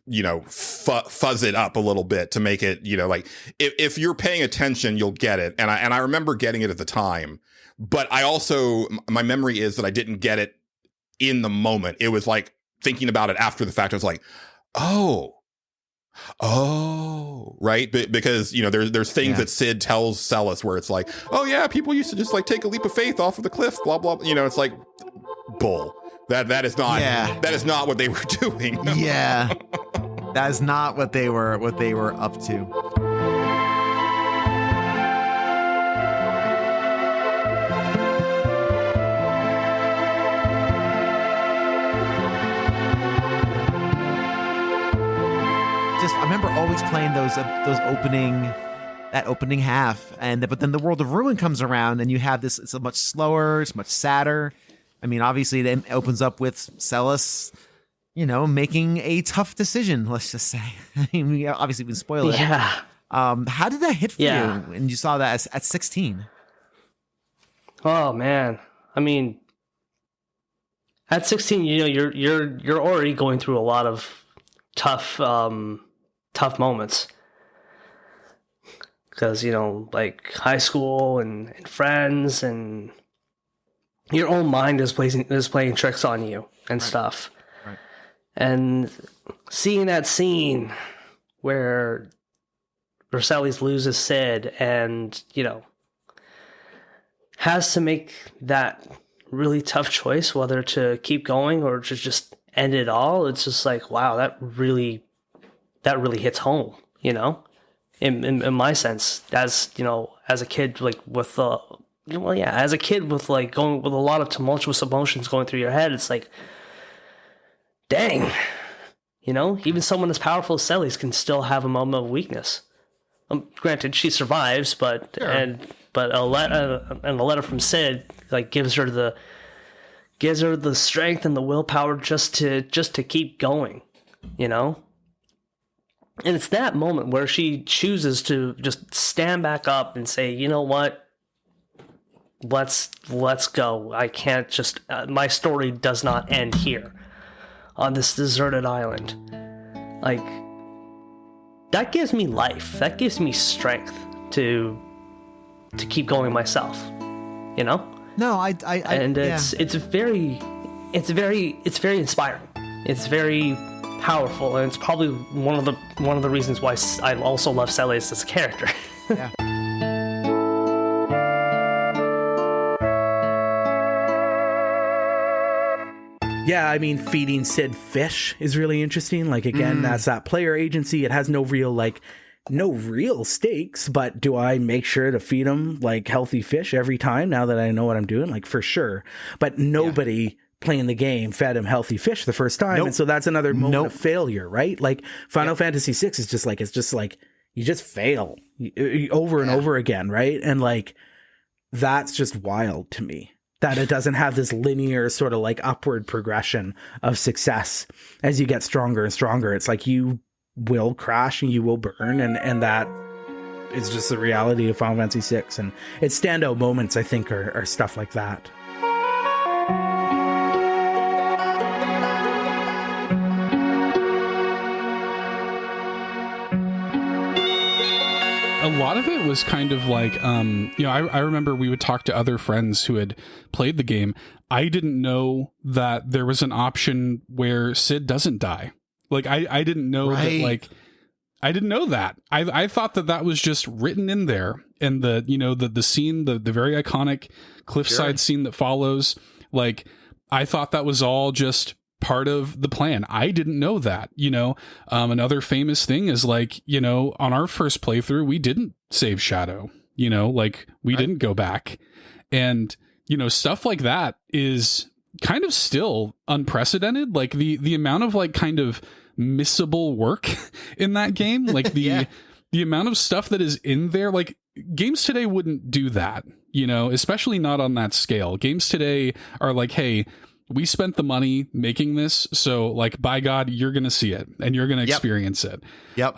you know, fuzz it up a little bit to make it, you know, like if you're paying attention, you'll get it. And I remember getting it at the time, but I also, my memory is that I didn't get it in the moment. It was like thinking about it after the fact. I was like, oh, right. Because, you know, there's things that Sid tells Celes where it's like, oh yeah, people used to just like take a leap of faith off of the cliff, blah, blah. You know, it's like bull. That is not what they were doing. Yeah. That is not what they were up to. I remember always playing those opening half, but then the World of Ruin comes around and you have this. It's a much slower, it's much sadder. I mean, obviously, then opens up with Celes, you know, making a tough decision. Let's just say. I mean, obviously, we can spoil it. Yeah. How did that hit for you? And you saw that at 16. Oh man, I mean, at 16, you know, you're already going through a lot of tough moments. Because, you know, like high school and friends, and your own mind is playing tricks on you and stuff. Right. And seeing that scene where Celes loses Sid and, you know, has to make that really tough choice whether to keep going or to just end it all. It's just like, wow, that really hits home, you know? In my sense, as you know, as a kid, like with as a kid with like going with a lot of tumultuous emotions going through your head, it's like, dang, you know, even someone as powerful as Celes can still have a moment of weakness. Granted, she survives, but sure. but a letter from Sid like gives her the strength and the willpower just to keep going, you know. And it's that moment where she chooses to just stand back up and say, you know what, let's go. I can't just, my story does not end here on this deserted island. Like, that gives me life. That gives me strength to keep going myself, you know? No, it's very inspiring. It's very powerful, and it's probably one of the reasons why I also love Celes as a character. Yeah. Yeah, I mean, feeding Sid fish is really interesting. Like, again, that's that player agency. It has no real stakes, but do I make sure to feed him like healthy fish every time now that I know what I'm doing? Like, for sure. But nobody playing the game fed him healthy fish the first time. Nope. And so that's another moment of failure, right? Like Final Fantasy VI is just like, it's just like, you just fail over and over again, right? And like, that's just wild to me that it doesn't have this linear sort of like upward progression of success as you get stronger and stronger. It's like you will crash and you will burn, and that is just the reality of Final Fantasy VI. And its standout moments, I think, are stuff like that. A lot of it was kind of like, you know, I remember we would talk to other friends who had played the game. I didn't know that there was an option where Sid doesn't die. Like, I didn't know that, like, I didn't know that. I thought that was just written in there. And the scene, the very iconic cliffside scene that follows, like, I thought that was all just part of the plan. I didn't know that, you know. Another famous thing is, like, you know, on our first playthrough, we didn't save Shadow, you know, like, we didn't go back. And, you know, stuff like that is kind of still unprecedented. Like, the amount of, like, kind of missable work in that game, like the amount of stuff that is in there, like, games today wouldn't do that, you know, especially not on that scale. Games today are like, hey, we spent the money making this, so like, by God, you're gonna see it and you're gonna experience it. Yep.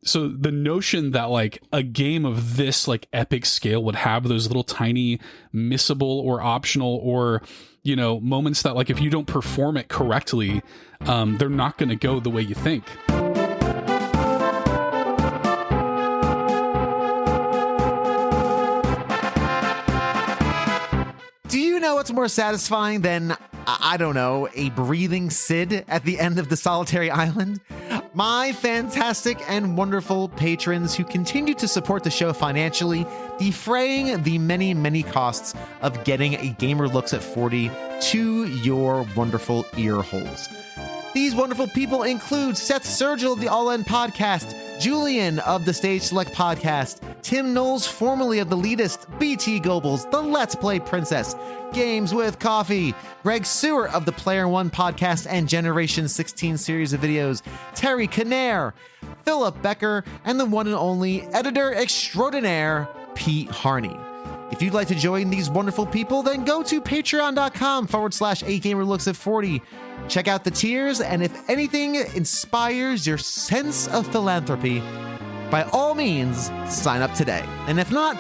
So the notion that like a game of this like epic scale would have those little tiny missable or optional or, you know, moments that like if you don't perform it correctly, they're not gonna go the way you think. Do you know what's more satisfying than, I don't know, a breathing Sid at the end of the solitary island? My fantastic and wonderful patrons who continue to support the show financially, defraying the many, many costs of getting a Gamer Looks at 40 to your wonderful ear holes. These wonderful people include Seth Sturgill of the All In Podcast, Julian of the Stage Select Podcast, Tim Knowles, formerly of The Elitist, BT Goebbels, The Let's Play Princess, Games with Coffee, Greg Sewart of the Player One Podcast and Generation 16 series of videos, Terry Kinnair, Philip Becker, and the one and only editor extraordinaire, Pete Harney. If you'd like to join these wonderful people, then go to patreon.com/8gamerlooks at40. Check out the tiers, and if anything inspires your sense of philanthropy, by all means, sign up today. And if not,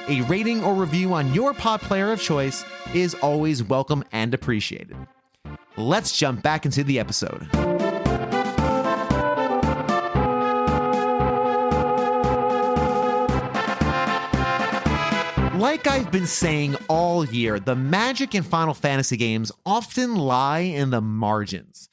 a rating or review on your pod player of choice is always welcome and appreciated. Let's jump back into the episode. Like I've been saying all year, the magic in Final Fantasy games often lie in the margins.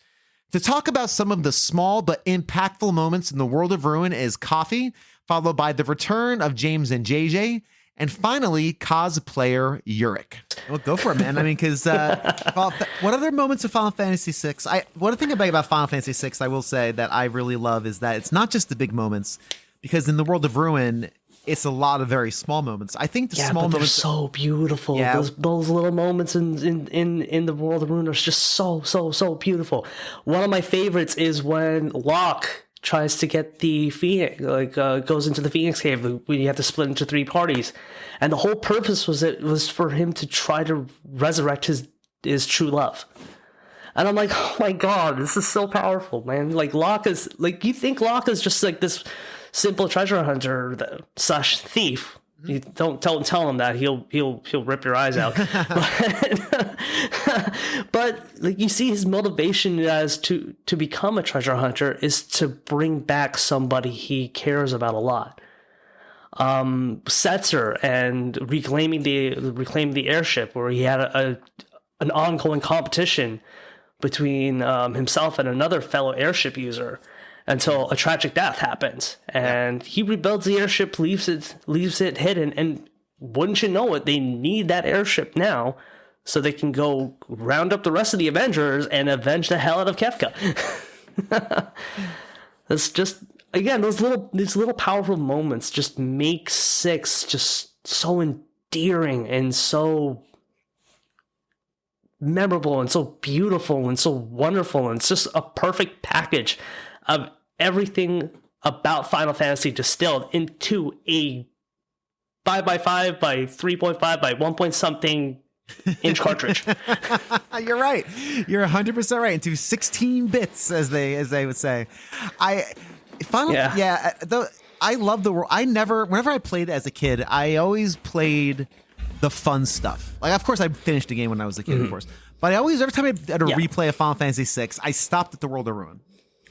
To talk about some of the small but impactful moments in the world of Ruin is Coffee, followed by the return of James and JJ, and finally, cosplayer Yurik. Well, go for it, man. I mean, because what other moments of Final Fantasy VI? One thing about Final Fantasy VI I will say that I really love is that it's not just the big moments, because in the world of Ruin, it's a lot of very small moments. I think the small moments are so beautiful. Yeah. Those little moments in the world of Ruin are just so beautiful. One of my favorites is when Locke tries to get the Phoenix, goes into the Phoenix Cave when you have to split into 3 parties, and the whole purpose was for him to try to resurrect his true love. And I'm like, oh my God, this is so powerful, man. Like Locke is like, you think Locke is just like this simple treasure hunter / thief. You don't tell him that he'll rip your eyes out. but like you see his motivation as to become a treasure hunter is to bring back somebody he cares about a lot. Setzer and reclaiming the airship, where he had an ongoing competition between himself and another fellow airship user, until a tragic death happens, and he rebuilds the airship, leaves it hidden, and wouldn't you know it, they need that airship now so they can go round up the rest of the Avengers and avenge the hell out of Kefka. That's just, again, these little powerful moments just make 6 just so endearing and so memorable and so beautiful and so wonderful, and it's just a perfect package of everything about Final Fantasy distilled into a 5x5 by 3.5 by 1 point something inch cartridge. You're right. You're 100% right. Into 16 bits, as they would say. I love the world. Whenever I played as a kid, I always played the fun stuff. Like, of course, I finished the game when I was a kid, of course. But every time I had a replay of Final Fantasy VI, I stopped at the World of Ruin.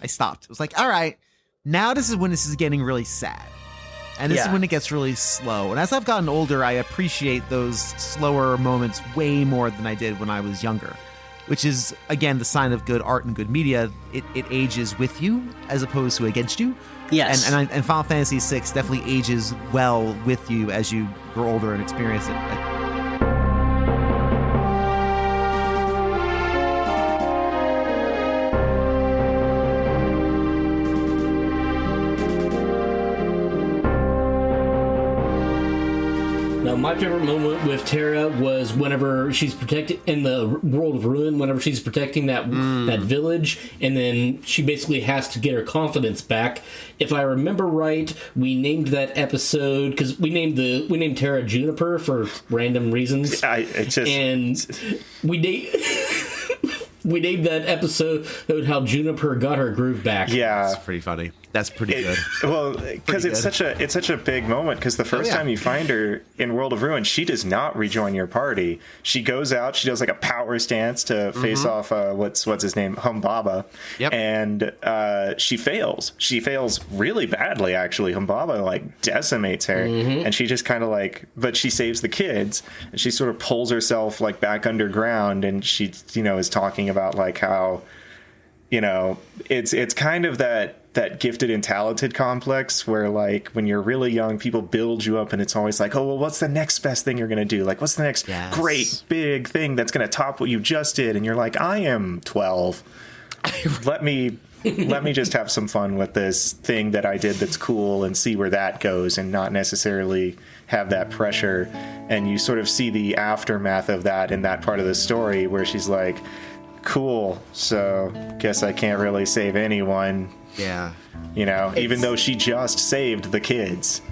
I stopped. It was like, all right, now this is when this is getting really sad. And this is when it gets really slow. And as I've gotten older, I appreciate those slower moments way more than I did when I was younger, which is, again, the sign of good art and good media. It ages with you as opposed to against you. Yes. And Final Fantasy VI definitely ages well with you as you grow older and experience it. My favorite moment with Terra was whenever she's protected in the world of Ruin, whenever she's protecting that village, and then she basically has to get her confidence back. If I remember right, we named that episode because we named Terra Juniper for random reasons. We we named that episode how Juniper got her groove back. Yeah, that's pretty funny. That's pretty good. Well, because it's such a big moment. Because the first time you find her in World of Ruin, she does not rejoin your party. She goes out. She does like a power stance to face off what's his name, Humbaba. Yep. And she fails. She fails really badly. Actually, Humbaba like decimates her, and she just kind of like. But she saves the kids, and she sort of pulls herself like back underground, and she is talking about like how it's kind of that gifted and talented complex where like when you're really young, people build you up and it's always like, oh, well, what's the next best thing you're going to do? Like, what's the next great big thing that's going to top what you just did? And you're like, I am 12. Let me just have some fun with this thing that I did that's cool and see where that goes and not necessarily have that pressure. And you sort of see the aftermath of that in that part of the story where she's like, cool, so guess I can't really save anyone. Yeah. Even though she just saved the kids.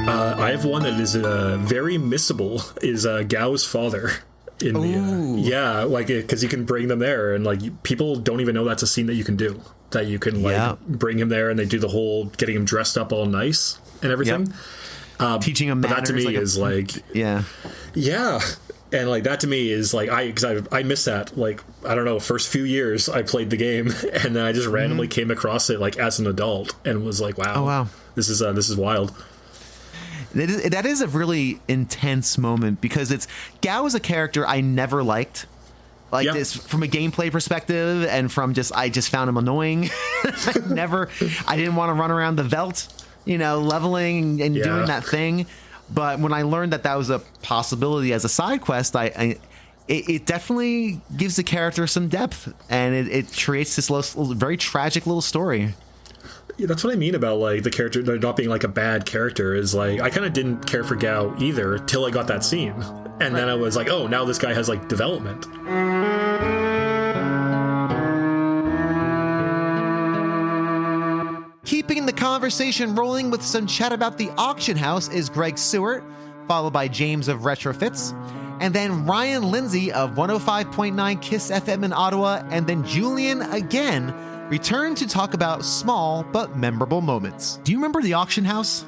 I have one that is very missable, is Gao's father. In the because you can bring them there, and like people don't even know that's a scene that you can do. That you can bring him there, and they do the whole getting him dressed up all nice and everything. Teaching him manners. But that to me is and like that to me is like I missed that. Like I don't know, first few years I played the game, and then I just randomly came across it like as an adult, and was like, wow, this is wild. That is a really intense moment because Gao is a character I never liked. This from a gameplay perspective and from I just found him annoying. I didn't want to run around the Veldt, leveling and doing that thing. But when I learned that was a possibility as a side quest, it definitely gives the character some depth, and it creates this very tragic little story. Yeah, that's what I mean about like the character not being like a bad character is like I kind of didn't care for Gao either till I got that scene. And then I was like, oh, now this guy has like development. Keeping the conversation rolling with some chat about the auction house is Greg Sewart, followed by James of RetroFits, and then Ryan Lindsay of 105.9 KISS FM in Ottawa, and then Julian again returned to talk about small but memorable moments. Do you remember the auction house?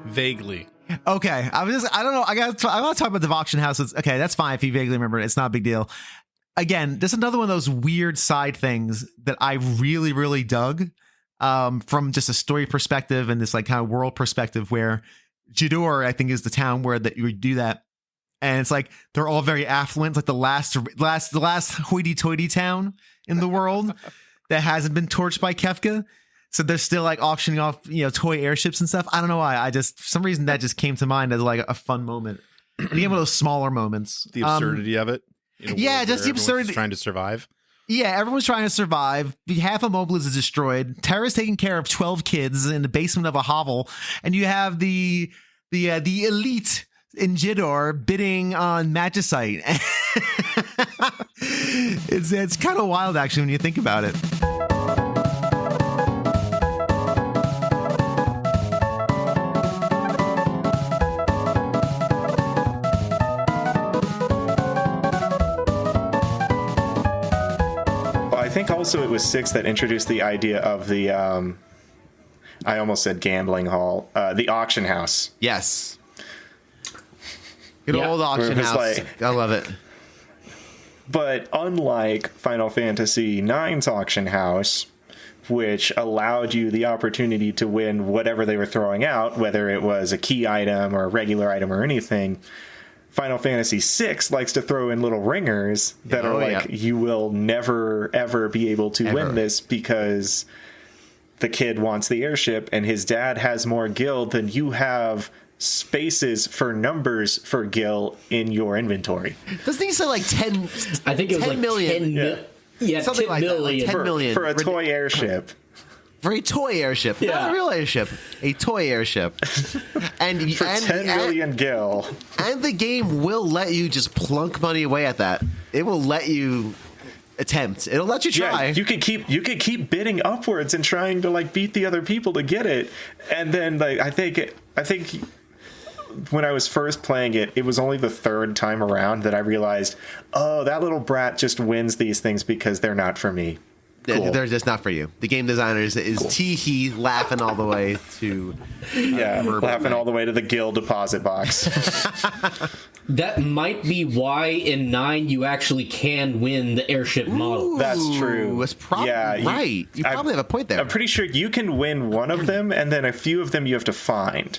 Vaguely. Okay, I don't know. I want to talk about the auction house. Okay, that's fine if you vaguely remember it. It's not a big deal. Again, this is another one of those weird side things that I really, really dug from just a story perspective and this like kind of world perspective where Jador, I think, is the town where that you would do that. And it's like they're all very affluent, like the last hoity-toity town in the world that hasn't been torched by Kefka. So they're still like auctioning off, toy airships and stuff. I don't know why. For some reason that just came to mind as like a fun moment. And again, one of those smaller moments. The absurdity of it. Just the absurdity. Trying to survive. Yeah, everyone's trying to survive. Half of Mobilis is destroyed. Terra's taking care of 12 kids in the basement of a hovel, and you have the elite in Jidor bidding on magicite. It's kind of wild actually when you think about it. I think also it was 6 that introduced the idea of the I almost said gambling hall, the auction house. Yes. Good old auction house. I love it. But unlike Final Fantasy IX's auction house, which allowed you the opportunity to win whatever they were throwing out, whether it was a key item or a regular item or anything, Final Fantasy VI likes to throw in little ringers that are like, you will never, ever be able to win this because the kid wants the airship and his dad has more gil than you have spaces for numbers for gil in your inventory. Doesn't he say like 10? I think it was 10 like million. 10 yeah, something 10 like million. that. Like 10 million. For a toy airship. For a toy airship, not a real airship, a toy airship, and for 10 million gil. And the game will let you just plunk money away at that. It will let you attempt. It'll let you try. Yeah, you could keep bidding upwards and trying to like beat the other people to get it. And then like I think when I was first playing it, it was only the third time around that I realized, oh, that little brat just wins these things because they're not for me. Cool. They're just not for you. The game designer is tee-hee laughing all the way to laughing all the way to the guild deposit box. That might be why in 9 you actually can win the airship model. That's true. That's probably right. You probably have a point there. I'm pretty sure you can win one of them, and then a few of them you have to find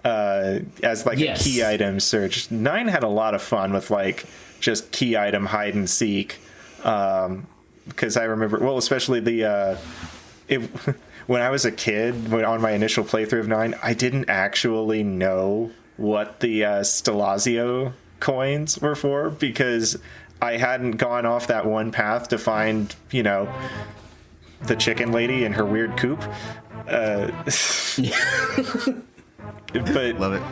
as like a key item search. 9 had a lot of fun with like just key item hide and seek. Because I remember, well, especially when I was a kid, on my initial playthrough of 9, I didn't actually know what the Stelazio coins were for, because I hadn't gone off that one path to find, the chicken lady in her weird coop. But love it.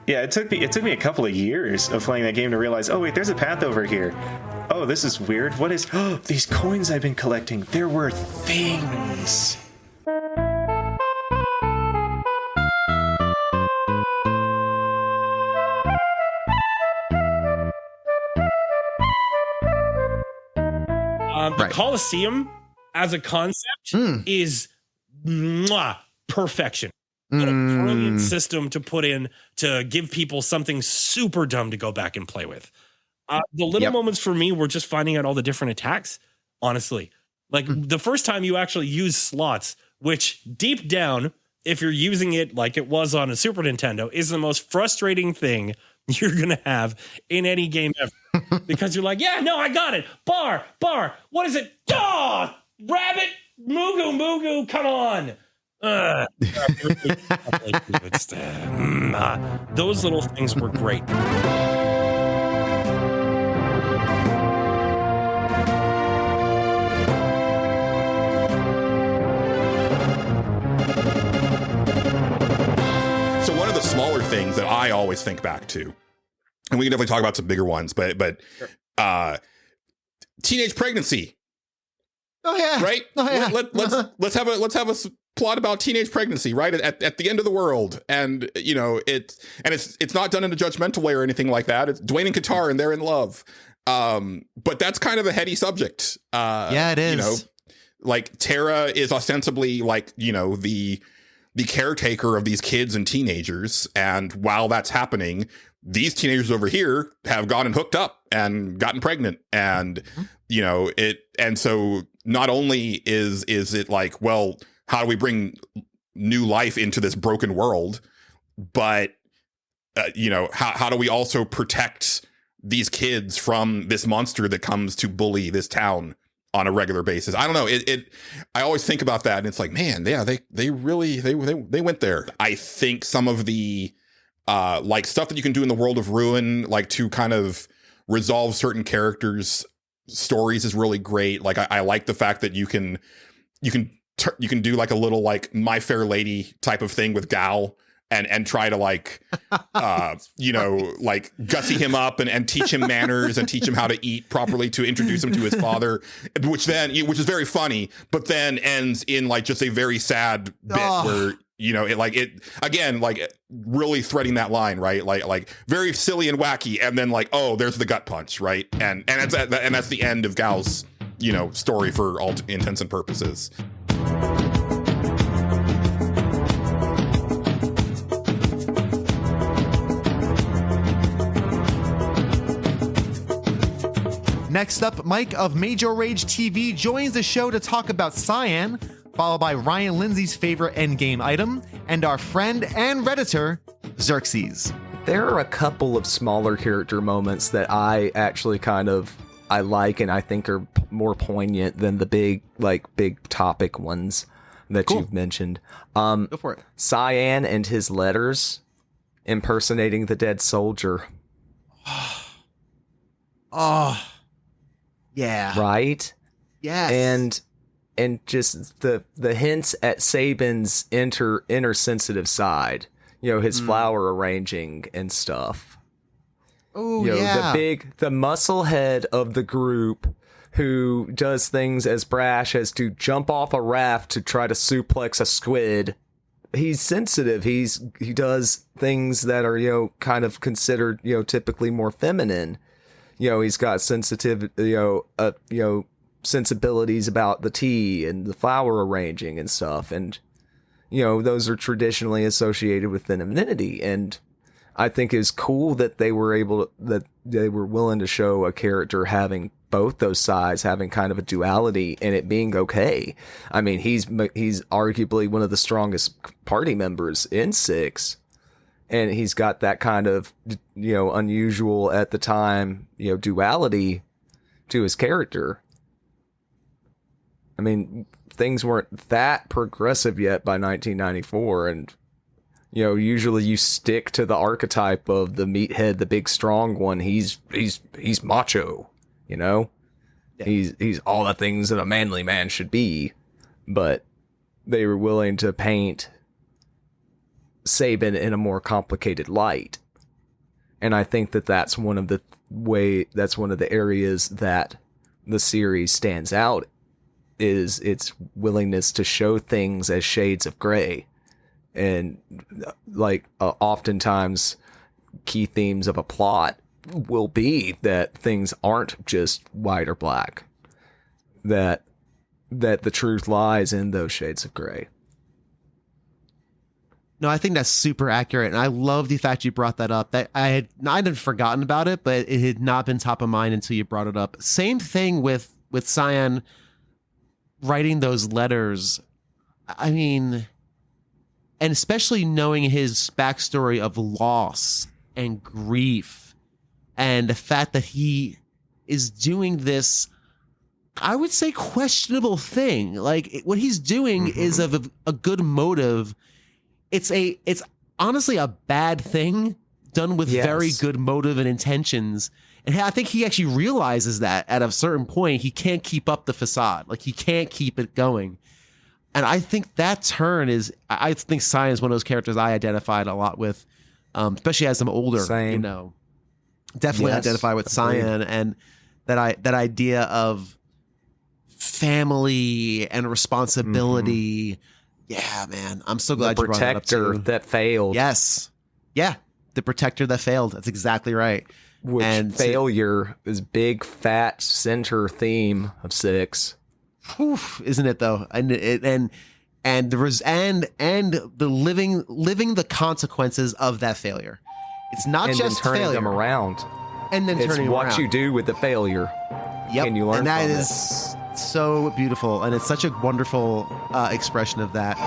Yeah. It took me a couple of years of playing that game to realize, oh wait, there's a path over here. Oh, this is weird. What is? Oh, these coins I've been collecting. They're worth things. The Colosseum as a concept is perfection. What a brilliant system to put in to give people something super dumb to go back and play with. The little moments for me were just finding out all the different attacks, honestly. Like the first time you actually use slots, which deep down, if you're using it like it was on a Super Nintendo, is the most frustrating thing you're going to have in any game ever. Because you're like, yeah, no, I got it. Bar, what is it? Oh, rabbit, Mugu, come on. Those little things were great. So one of the smaller things that I always think back to, and we can definitely talk about some bigger ones, but teenage pregnancy. Oh yeah, right. Oh, yeah. Let's have a plot about teenage pregnancy, right? At the end of the world, and it's not done in a judgmental way or anything like that. It's Dwayne and Qatar, and they're in love. But that's kind of a heady subject. Yeah, it is. Like Tara is ostensibly like the caretaker of these kids and teenagers, and while that's happening, these teenagers over here have gotten hooked up and gotten pregnant, and and so not only is it like, well, how do we bring new life into this broken world, but how do we also protect these kids from this monster that comes to bully this town on a regular basis? I don't know. I always think about that, and it's like, man, yeah, they really went there. I think some of the like stuff that you can do in the World of Ruin, like to kind of resolve certain characters' stories, is really great. Like I like the fact that you can do like a little like My Fair Lady type of thing with Gal, and try to like like gussy him up and teach him manners and teach him how to eat properly to introduce him to his father, which is very funny, but then ends in like just a very sad bit where it again, like really threading that line, right? Like very silly and wacky, and then like, oh, there's the gut punch, right? And that's the end of Gal's story for all intents and purposes. Next up, Mike of MageORage TV joins the show to talk about Cyan, followed by Ryan Lindsay's favorite endgame item, and our friend and Redditor, Xerxes. There are a couple of smaller character moments that I actually I like and I think are more poignant than the big topic ones that you've mentioned. Go for it. Cyan and his letters impersonating the dead soldier. Oh, yeah. Right? Yes. And just the hints at Saban's inner sensitive side. His flower arranging and stuff. Oh, yeah. The muscle head of the group who does things as brash as to jump off a raft to try to suplex a squid. He's sensitive. He does things that are, kind of considered, typically more feminine. He's got sensitive, sensibilities about the tea and the flower arranging and stuff. And, those are traditionally associated with femininity. And I think it's cool that they were willing to show a character having both those sides, having kind of a duality, and it being okay. I mean, he's arguably one of the strongest party members in 6, and he's got that kind of, unusual at the time, duality to his character. I mean, things weren't that progressive yet by 1994, and usually you stick to the archetype of the meathead, the big strong one. He's macho, Yeah. He's all the things that a manly man should be, but they were willing to paint Sabin in a more complicated light. And I think that's one of the areas that the series stands out, is its willingness to show things as shades of gray. And oftentimes key themes of a plot will be that things aren't just white or black, that the truth lies in those shades of gray. No, I think that's super accurate, and I love the fact you brought that up. That I hadn't forgotten about it, but it had not been top of mind until you brought it up. Same thing with Cyan writing those letters. I mean, and especially knowing his backstory of loss and grief, and the fact that he is doing this, I would say, questionable thing. Like, what he's doing is of a good motive. It's honestly a bad thing done with very good motive and intentions. And I think he actually realizes that at a certain point, he can't keep up the facade. Like, he can't keep it going. And I think that turn I think Cyan is one of those characters I identified a lot with, especially as I'm older. Same. Definitely identify with Cyan, and that idea of family and responsibility. Yeah, man. I'm so glad you brought that up too. The protector that failed. Yes. Yeah. The protector that failed. That's exactly right. And failure is big, fat center theme of 6. Whew, isn't it though? And the living the consequences of that failure. It's not and just then turning failure. them around. And then it's turning what around. You do with the failure. Yep. And you learn and that from is so beautiful, and it's such a wonderful expression of that.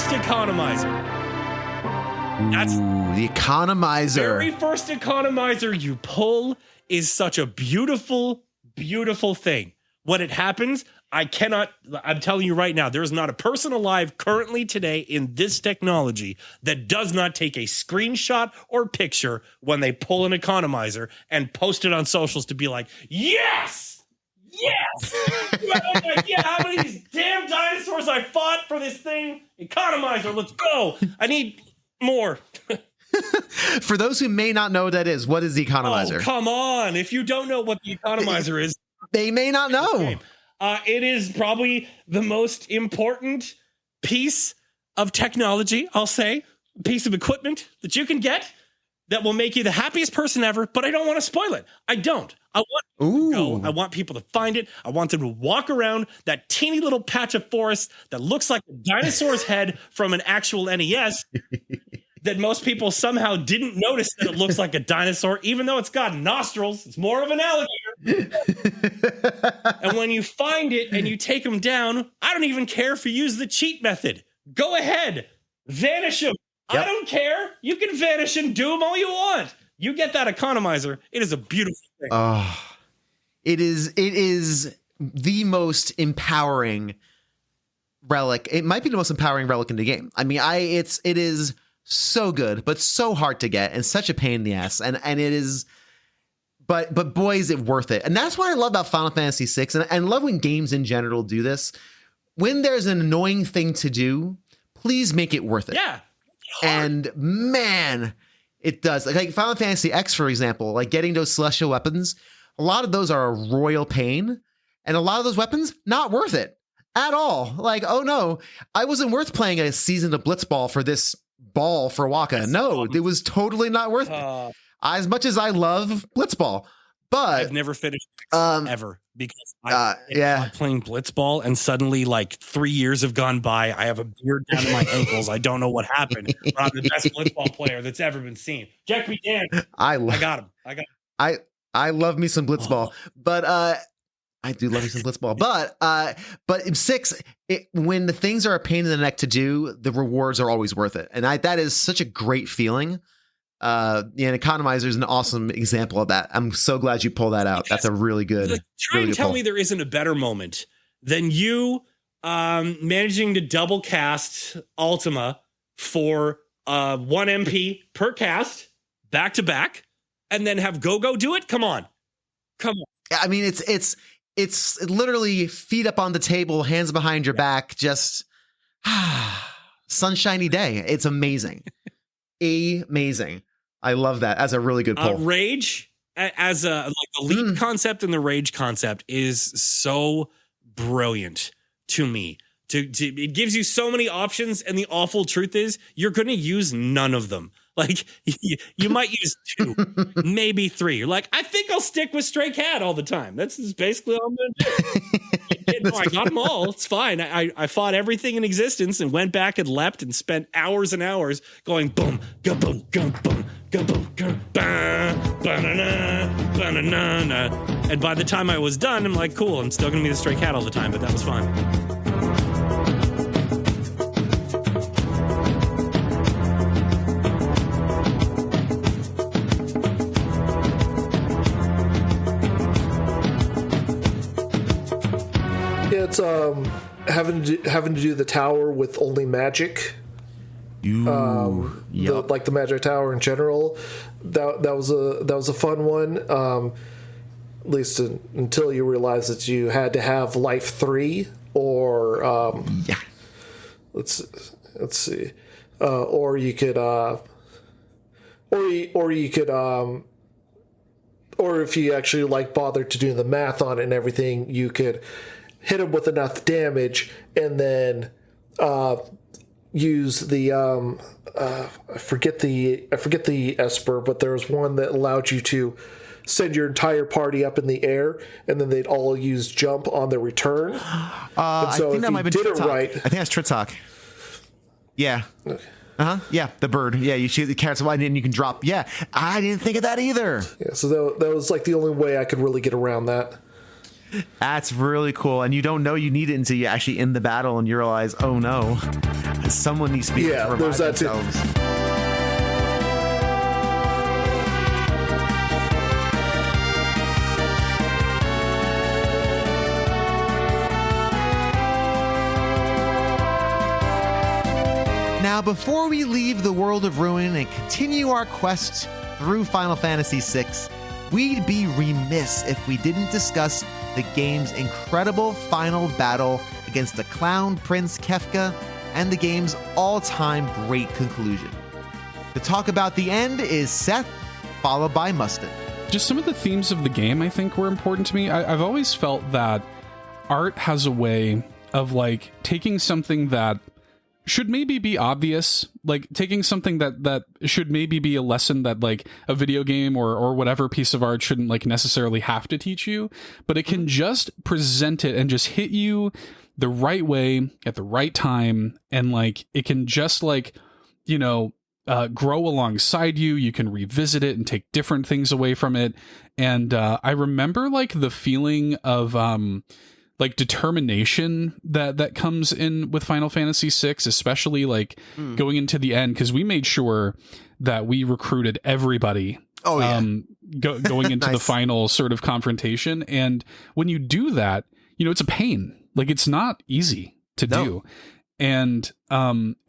Economizer. That's the economizer. Very first economizer you pull is such a beautiful, beautiful thing. When it happens, I'm telling you right now, there's not a person alive currently today in this technology that does not take a screenshot or picture when they pull an economizer and post it on socials to be like, yes! Yes! Yeah, how many of these damn dinosaurs I fought for this thing? Economizer, let's go! I need more. For those who may not know what that is, what is the economizer? Oh, come on. If you don't know what the economizer is, they may not know. It is probably the most important piece of technology, I'll say, piece of equipment that you can get that will make you the happiest person ever, but I don't want to spoil it. I don't. I want people to go. I want people to find it. I want them to walk around that teeny little patch of forest that looks like a dinosaur's head from an actual NES that most people somehow didn't notice that it looks like a dinosaur, even though it's got nostrils. It's more of an alligator. And when you find it and you take them down, I don't even care if you use the cheat method. Go ahead. Vanish them. Yep. I don't care. You can vanish and do them all you want. You get that economizer. It is a beautiful thing. It is the most empowering relic. It might be the most empowering relic in the game. I mean, it is so good, but so hard to get and such a pain in the ass. And it is, but boy, is it worth it. And that's what I love about Final Fantasy VI, and love when games in general do this. When there's an annoying thing to do, please make it worth it. Yeah. And man, it does. Like Final Fantasy X, for example, like getting those celestial weapons, a lot of those are a royal pain, and a lot of those weapons, not worth it at all. Like, oh no, I wasn't worth playing a season of Blitzball for this ball for Waka. No, it was totally not worth it. As much as I love Blitzball, but I've never finished ever because I'm playing Blitzball, and suddenly like 3 years have gone by. I have a beard down to my ankles. I don't know what happened. But I'm the best Blitzball player that's ever been seen. Jack me Dan. I got him. I love me some Blitzball, but I do love me some Blitzball. But in 6, when the things are a pain in the neck to do, the rewards are always worth it, and that is such a great feeling. And Economizer is an awesome example of that. I'm so glad you pulled that out. That's a really good. Try and tell me there isn't a better moment than you managing to double cast Ultima for 1 MP per cast back to back, and then have Go-Go do it. Come on. I mean, it's literally feet up on the table, hands behind your back, just sunshiny day. It's amazing. Amazing. I love that as a really good pull. Rage as the leap concept and the rage concept is so brilliant to me. It gives you so many options, and the awful truth is you're going to use none of them. Like you might use 2, maybe 3. You're like, I think I'll stick with Stray Cat all the time. That's basically all I'm going to do. No, I got them all. It's fine. I fought everything in existence and went back and leapt and spent hours and hours going boom, go boom, go boom, go boom, go ba, ba-na-na, ba-na-na-na. And by the time I was done, I'm like, cool, I'm still going to be the Stray Cat all the time, but that was fun. It's having to do the tower with only magic. Like the magic tower in general. That was a fun one. At least until you realize that you had to have life 3 or let's see, or you could or if you actually like bothered to do the math on it and everything, you could hit him with enough damage and then use the I forget the Esper, but there was one that allowed you to send your entire party up in the air, and then they'd all use jump on their return. And so I think that might be Tritok. right. I think that's Tritok. Yeah. Okay. Yeah, the bird. Yeah, you shoot the carrots and then you can drop. Yeah, I didn't think of that either. Yeah, so that was like the only way I could really get around that. That's really cool, and you don't know you need it until you're actually in the battle and you realize, oh no, someone needs to be able to revive there's that themselves. too. Now, before we leave the world of Ruin and continue our quest through Final Fantasy VI, we'd be remiss if we didn't discuss the game's incredible final battle against the Clown Prince Kefka and the game's all-time great conclusion. To talk about the end is Seth, followed by Mustin. Just some of the themes of the game, I think, were important to me. I've always felt that art has a way of, like, taking something that should maybe be obvious, like taking something that should maybe be a lesson that like a video game or whatever piece of art shouldn't like necessarily have to teach you, but it can just present it and just hit you the right way at the right time, and like it can just like, you know, grow alongside you. You can revisit it and take different things away from it. And I remember like the feeling of like determination that comes in with Final Fantasy VI, especially like going into the end, because we made sure that we recruited everybody. Oh yeah, going into the final sort of confrontation. And when you do that, you know, it's a pain. Like it's not easy to do. And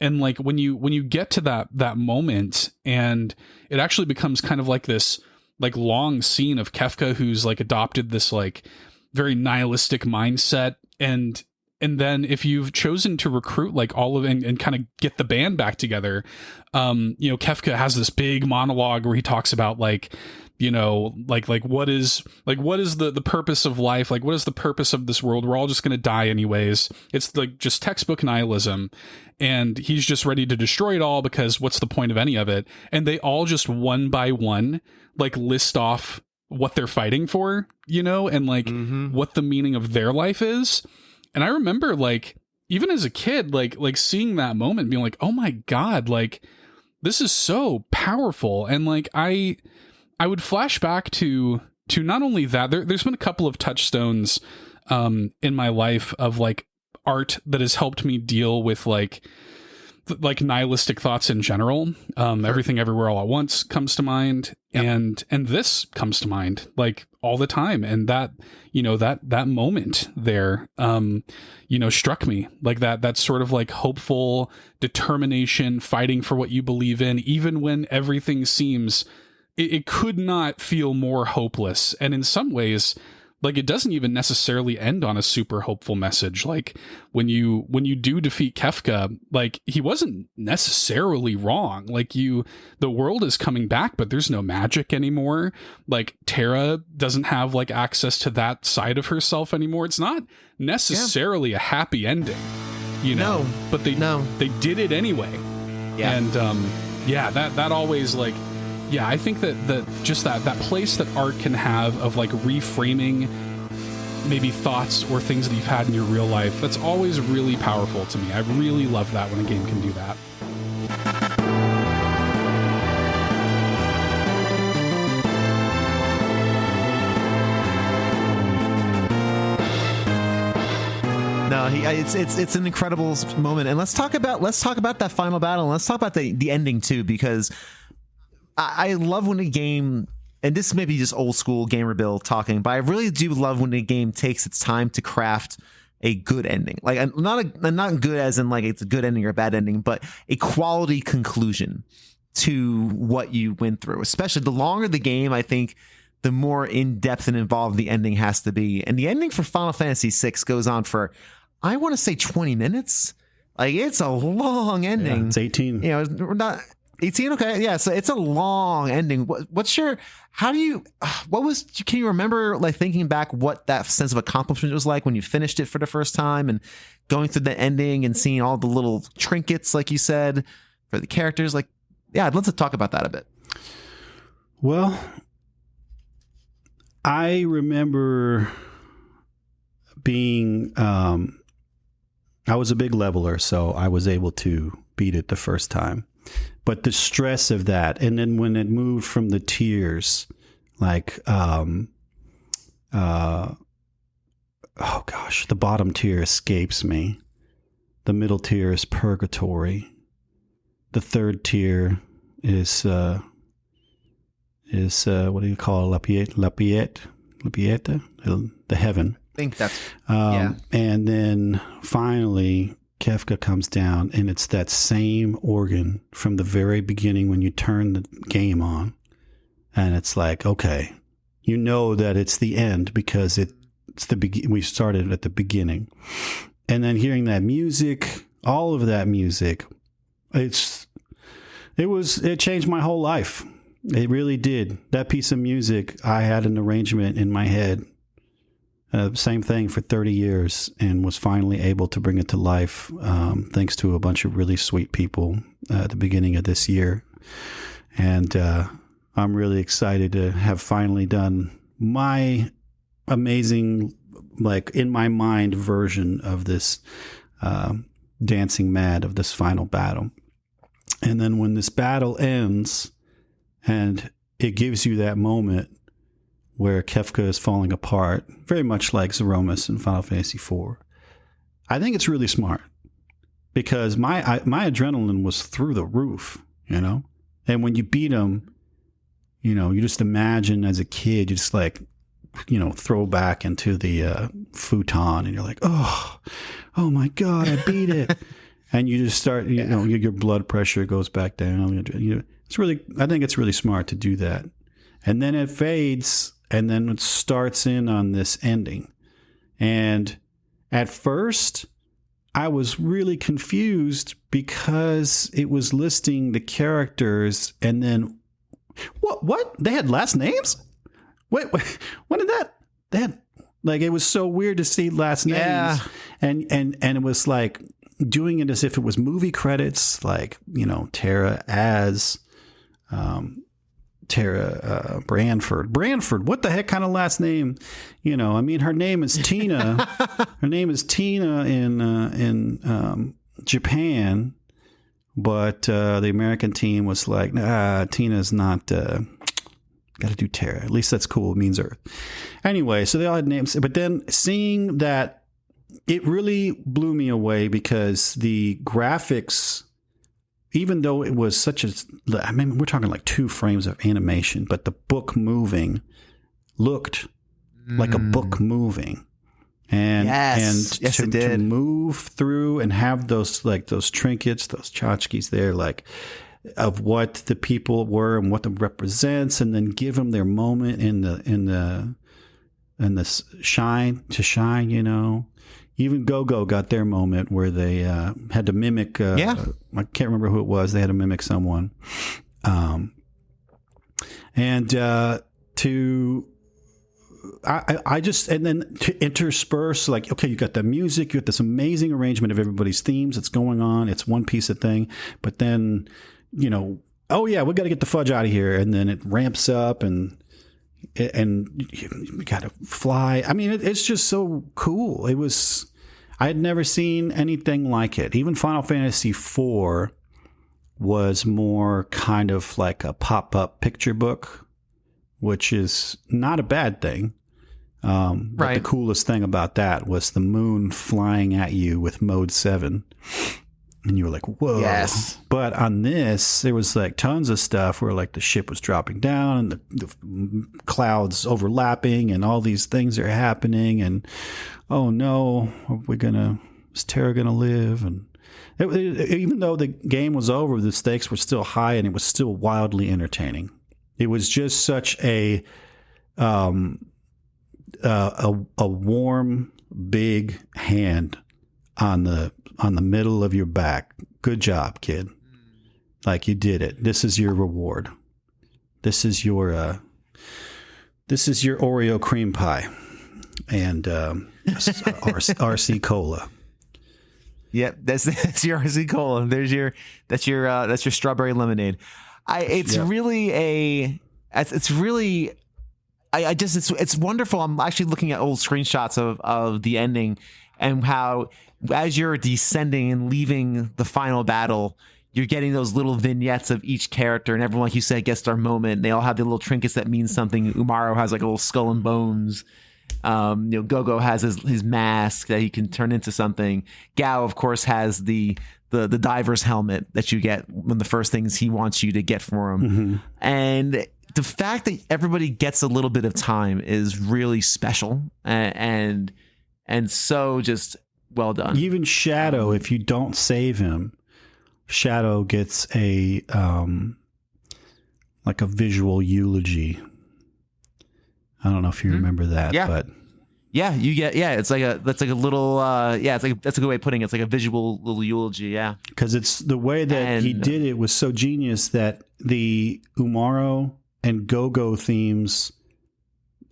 like when you get to that moment, and it actually becomes kind of like this like long scene of Kefka who's like adopted this like very nihilistic mindset, and then if you've chosen to recruit like all of and kind of get the band back together, Kefka has this big monologue where he talks about like, like what is the purpose of life? Like, what is the purpose of this world? We're all just going to die anyways. It's like just textbook nihilism. And he's just ready to destroy it all because what's the point of any of it? And they all just one by one, like list off what they're fighting for, and like what the meaning of their life is. And I remember like, even as a kid, like seeing that moment being like, oh my God, like this is so powerful. And like, I would flash back to not only that, there's been a couple of touchstones in my life of like art that has helped me deal with like nihilistic thoughts in general. Everything Everywhere All at Once comes to mind, and this comes to mind like all the time. And that, that moment there, struck me like that sort of like hopeful determination, fighting for what you believe in, even when everything seems, it could not feel more hopeless. And in some ways, like it doesn't even necessarily end on a super hopeful message. Like when you do defeat Kefka, like he wasn't necessarily wrong. Like the world is coming back, but there's no magic anymore. Like Terra doesn't have like access to that side of herself anymore. It's not necessarily a happy ending, but they did it anyway. Yeah. And that always like, yeah, I think that just that place that art can have of like reframing maybe thoughts or things that you've had in your real life, that's always really powerful to me. I really love that when a game can do that. No, it's an incredible moment, and let's talk about that final battle, and let's talk about the ending too, because I love when a game, and this may be just old school gamer Bill talking, but I really do love when a game takes its time to craft a good ending. Like not good as in like it's a good ending or a bad ending, but a quality conclusion to what you went through. Especially the longer the game, I think the more in-depth and involved the ending has to be. And the ending for Final Fantasy VI goes on for, I want to say 20 minutes. Like it's a long ending. Yeah, it's 18. We're not 18. Okay. Yeah. So it's a long ending. Can you remember like thinking back what that sense of accomplishment was like when you finished it for the first time and going through the ending and seeing all the little trinkets, like you said, for the characters? Like, yeah, I'd love to talk about that a bit. Well, I remember being, I was a big leveler, so I was able to beat it the first time. But the stress of that, and then when it moved from the tiers, like, oh gosh, the bottom tier escapes me. The middle tier is purgatory. The third tier is what do you call it? La Pieta, the heaven. I think that's And then finally, Kefka comes down, and it's that same organ from the very beginning when you turn the game on, and it's like, okay, you know that it's the end because it's we started at the beginning, and then hearing that music, all of that music, it changed my whole life. It really did. That piece of music, I had an arrangement in my head. Same thing for 30 years, and was finally able to bring it to life thanks to a bunch of really sweet people at the beginning of this year. And I'm really excited to have finally done my amazing, like in my mind version of this dancing mad of this final battle. And then when this battle ends and it gives you that moment where Kefka is falling apart, very much like Zeromus in Final Fantasy IV. I think it's really smart because my adrenaline was through the roof, And when you beat him, you just imagine as a kid, you just like, throw back into the futon and you're like, oh my God, I beat it. And you just start, your blood pressure goes back down. I think it's really smart to do that. And then it fades, and then it starts in on this ending. And at first, I was really confused because it was listing the characters, and then what? They had last names? Wait, when did that? They had, like, it was so weird to see last names. Yeah. And it was like doing it as if it was movie credits, like, you know, Tara as Tara Branford. Branford, what the heck kind of last name? You know, I mean, her name is Tina. Her name is Tina in Japan, but the American team was like, nah, Tina's not. Got to do Tara. At least that's cool. It means Earth. Anyway, so they all had names, but then seeing that, it really blew me away because the graphics, even though it was such a, I mean, we're talking like 2 frames of animation, but the book moving looked like a book moving. And, yes, it did. To move through and have those, like, those trinkets, those tchotchkes there, like, of what the people were and what them represents, and then give them their moment in the shine, you know. Even Go-Go got their moment where they had to mimic. I can't remember who it was. They had to mimic someone, I just, and then to intersperse, like, okay, you got the music, you got this amazing arrangement of everybody's themes that's going on. It's one piece of thing, but then, you know, oh yeah, we got to get the fudge out of here, and then it ramps up, and we got to fly. I mean, it's just so cool. It was, I had never seen anything like it. Even Final Fantasy IV was more kind of like a pop-up picture book, which is not a bad thing. But the coolest thing about that was the moon flying at you with mode 7. And you were like, whoa. Yes. But on this, there was like tons of stuff where like the ship was dropping down and the clouds overlapping and all these things are happening. And, oh no, is Tara going to live? And even though the game was over, the stakes were still high and it was still wildly entertaining. It was just such a warm, big hand on the middle of your back. Good job, kid. Like, you did it. This is your reward. This is your Oreo cream pie and RC cola. Yep, that's your RC cola. That's your strawberry lemonade. It's wonderful. I'm actually looking at old screenshots of the ending and how, as you're descending and leaving the final battle, you're getting those little vignettes of each character, and everyone, like you said, gets their moment. They all have the little trinkets that mean something. Umaro has like a little skull and bones. Go-Go has his mask that he can turn into something. Gao, of course, has the diver's helmet that you get, one of the first things he wants you to get for him. Mm-hmm. And the fact that everybody gets a little bit of time is really special and so just well done. Even Shadow, if you don't save him, Shadow gets a like a visual eulogy. I don't know if you remember that, but you get it's like a little it's like, that's a good way of putting it. It's like a visual little eulogy, because it's the way that he did it was so genius that the Umaro and Go-Go themes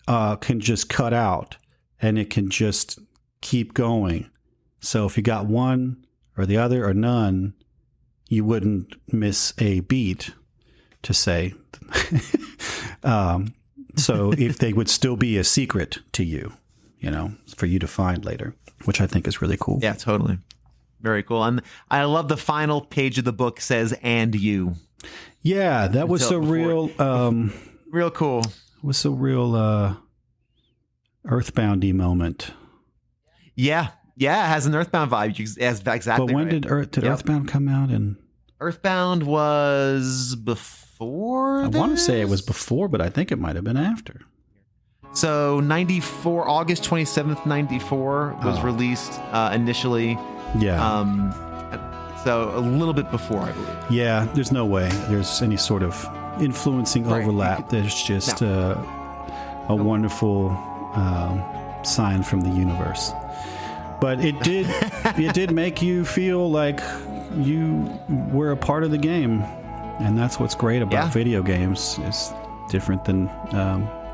can just cut out and it can just keep going. So if you got one or the other or none, you wouldn't miss a beat, to say. So if they would still be a secret to you, for you to find later, which I think is really cool. Yeah, totally. Very cool. And I love the final page of the book says, "And you." Yeah, that was so real. Real cool. It was a real Earthboundy moment. Yeah. Yeah, it has an Earthbound vibe. Exactly. But when did Earthbound come out? And Earthbound was before. I want to say it was before, but I think it might have been after. So 94, August 27th, 94 was released initially. Yeah. So a little bit before, I believe. Yeah, there's no way there's any sort of influencing overlap. There's just a wonderful sign from the universe. But it did make you feel like you were a part of the game, and that's what's great about video games. It's different than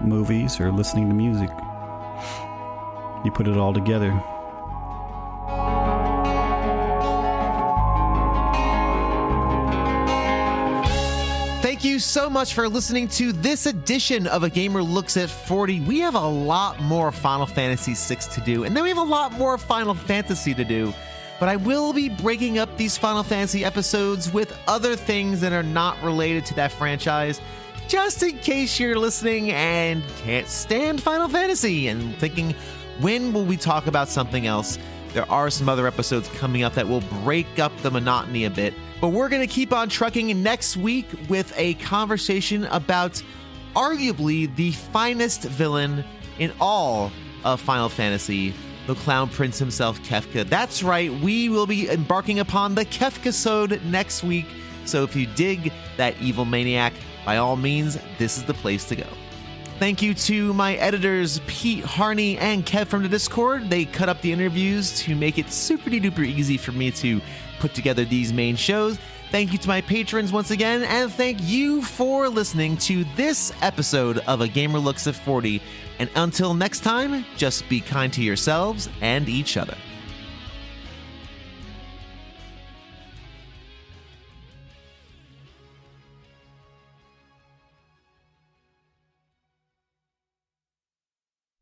movies or listening to music. You put it all together. Thank you so much for listening to this edition of A Gamer Looks at 40. We have a lot more Final Fantasy VI to do, and then we have a lot more Final Fantasy to do. But I will be breaking up these Final Fantasy episodes with other things that are not related to that franchise, just in case you're listening and can't stand Final Fantasy and thinking, when will we talk about something else? There are some other episodes coming up that will break up the monotony a bit. But we're going to keep on trucking next week with a conversation about arguably the finest villain in all of Final Fantasy, the Clown Prince himself, Kefka. That's right, we will be embarking upon the Kefka-sode next week. So if you dig that evil maniac, by all means, this is the place to go. Thank you to my editors, Pete, Harney, and Kev from the Discord. They cut up the interviews to make it super duper easy for me to put together these main shows. Thank you to my patrons once again, and thank you for listening to this episode of A Gamer Looks at 40. And until next time, just be kind to yourselves and each other.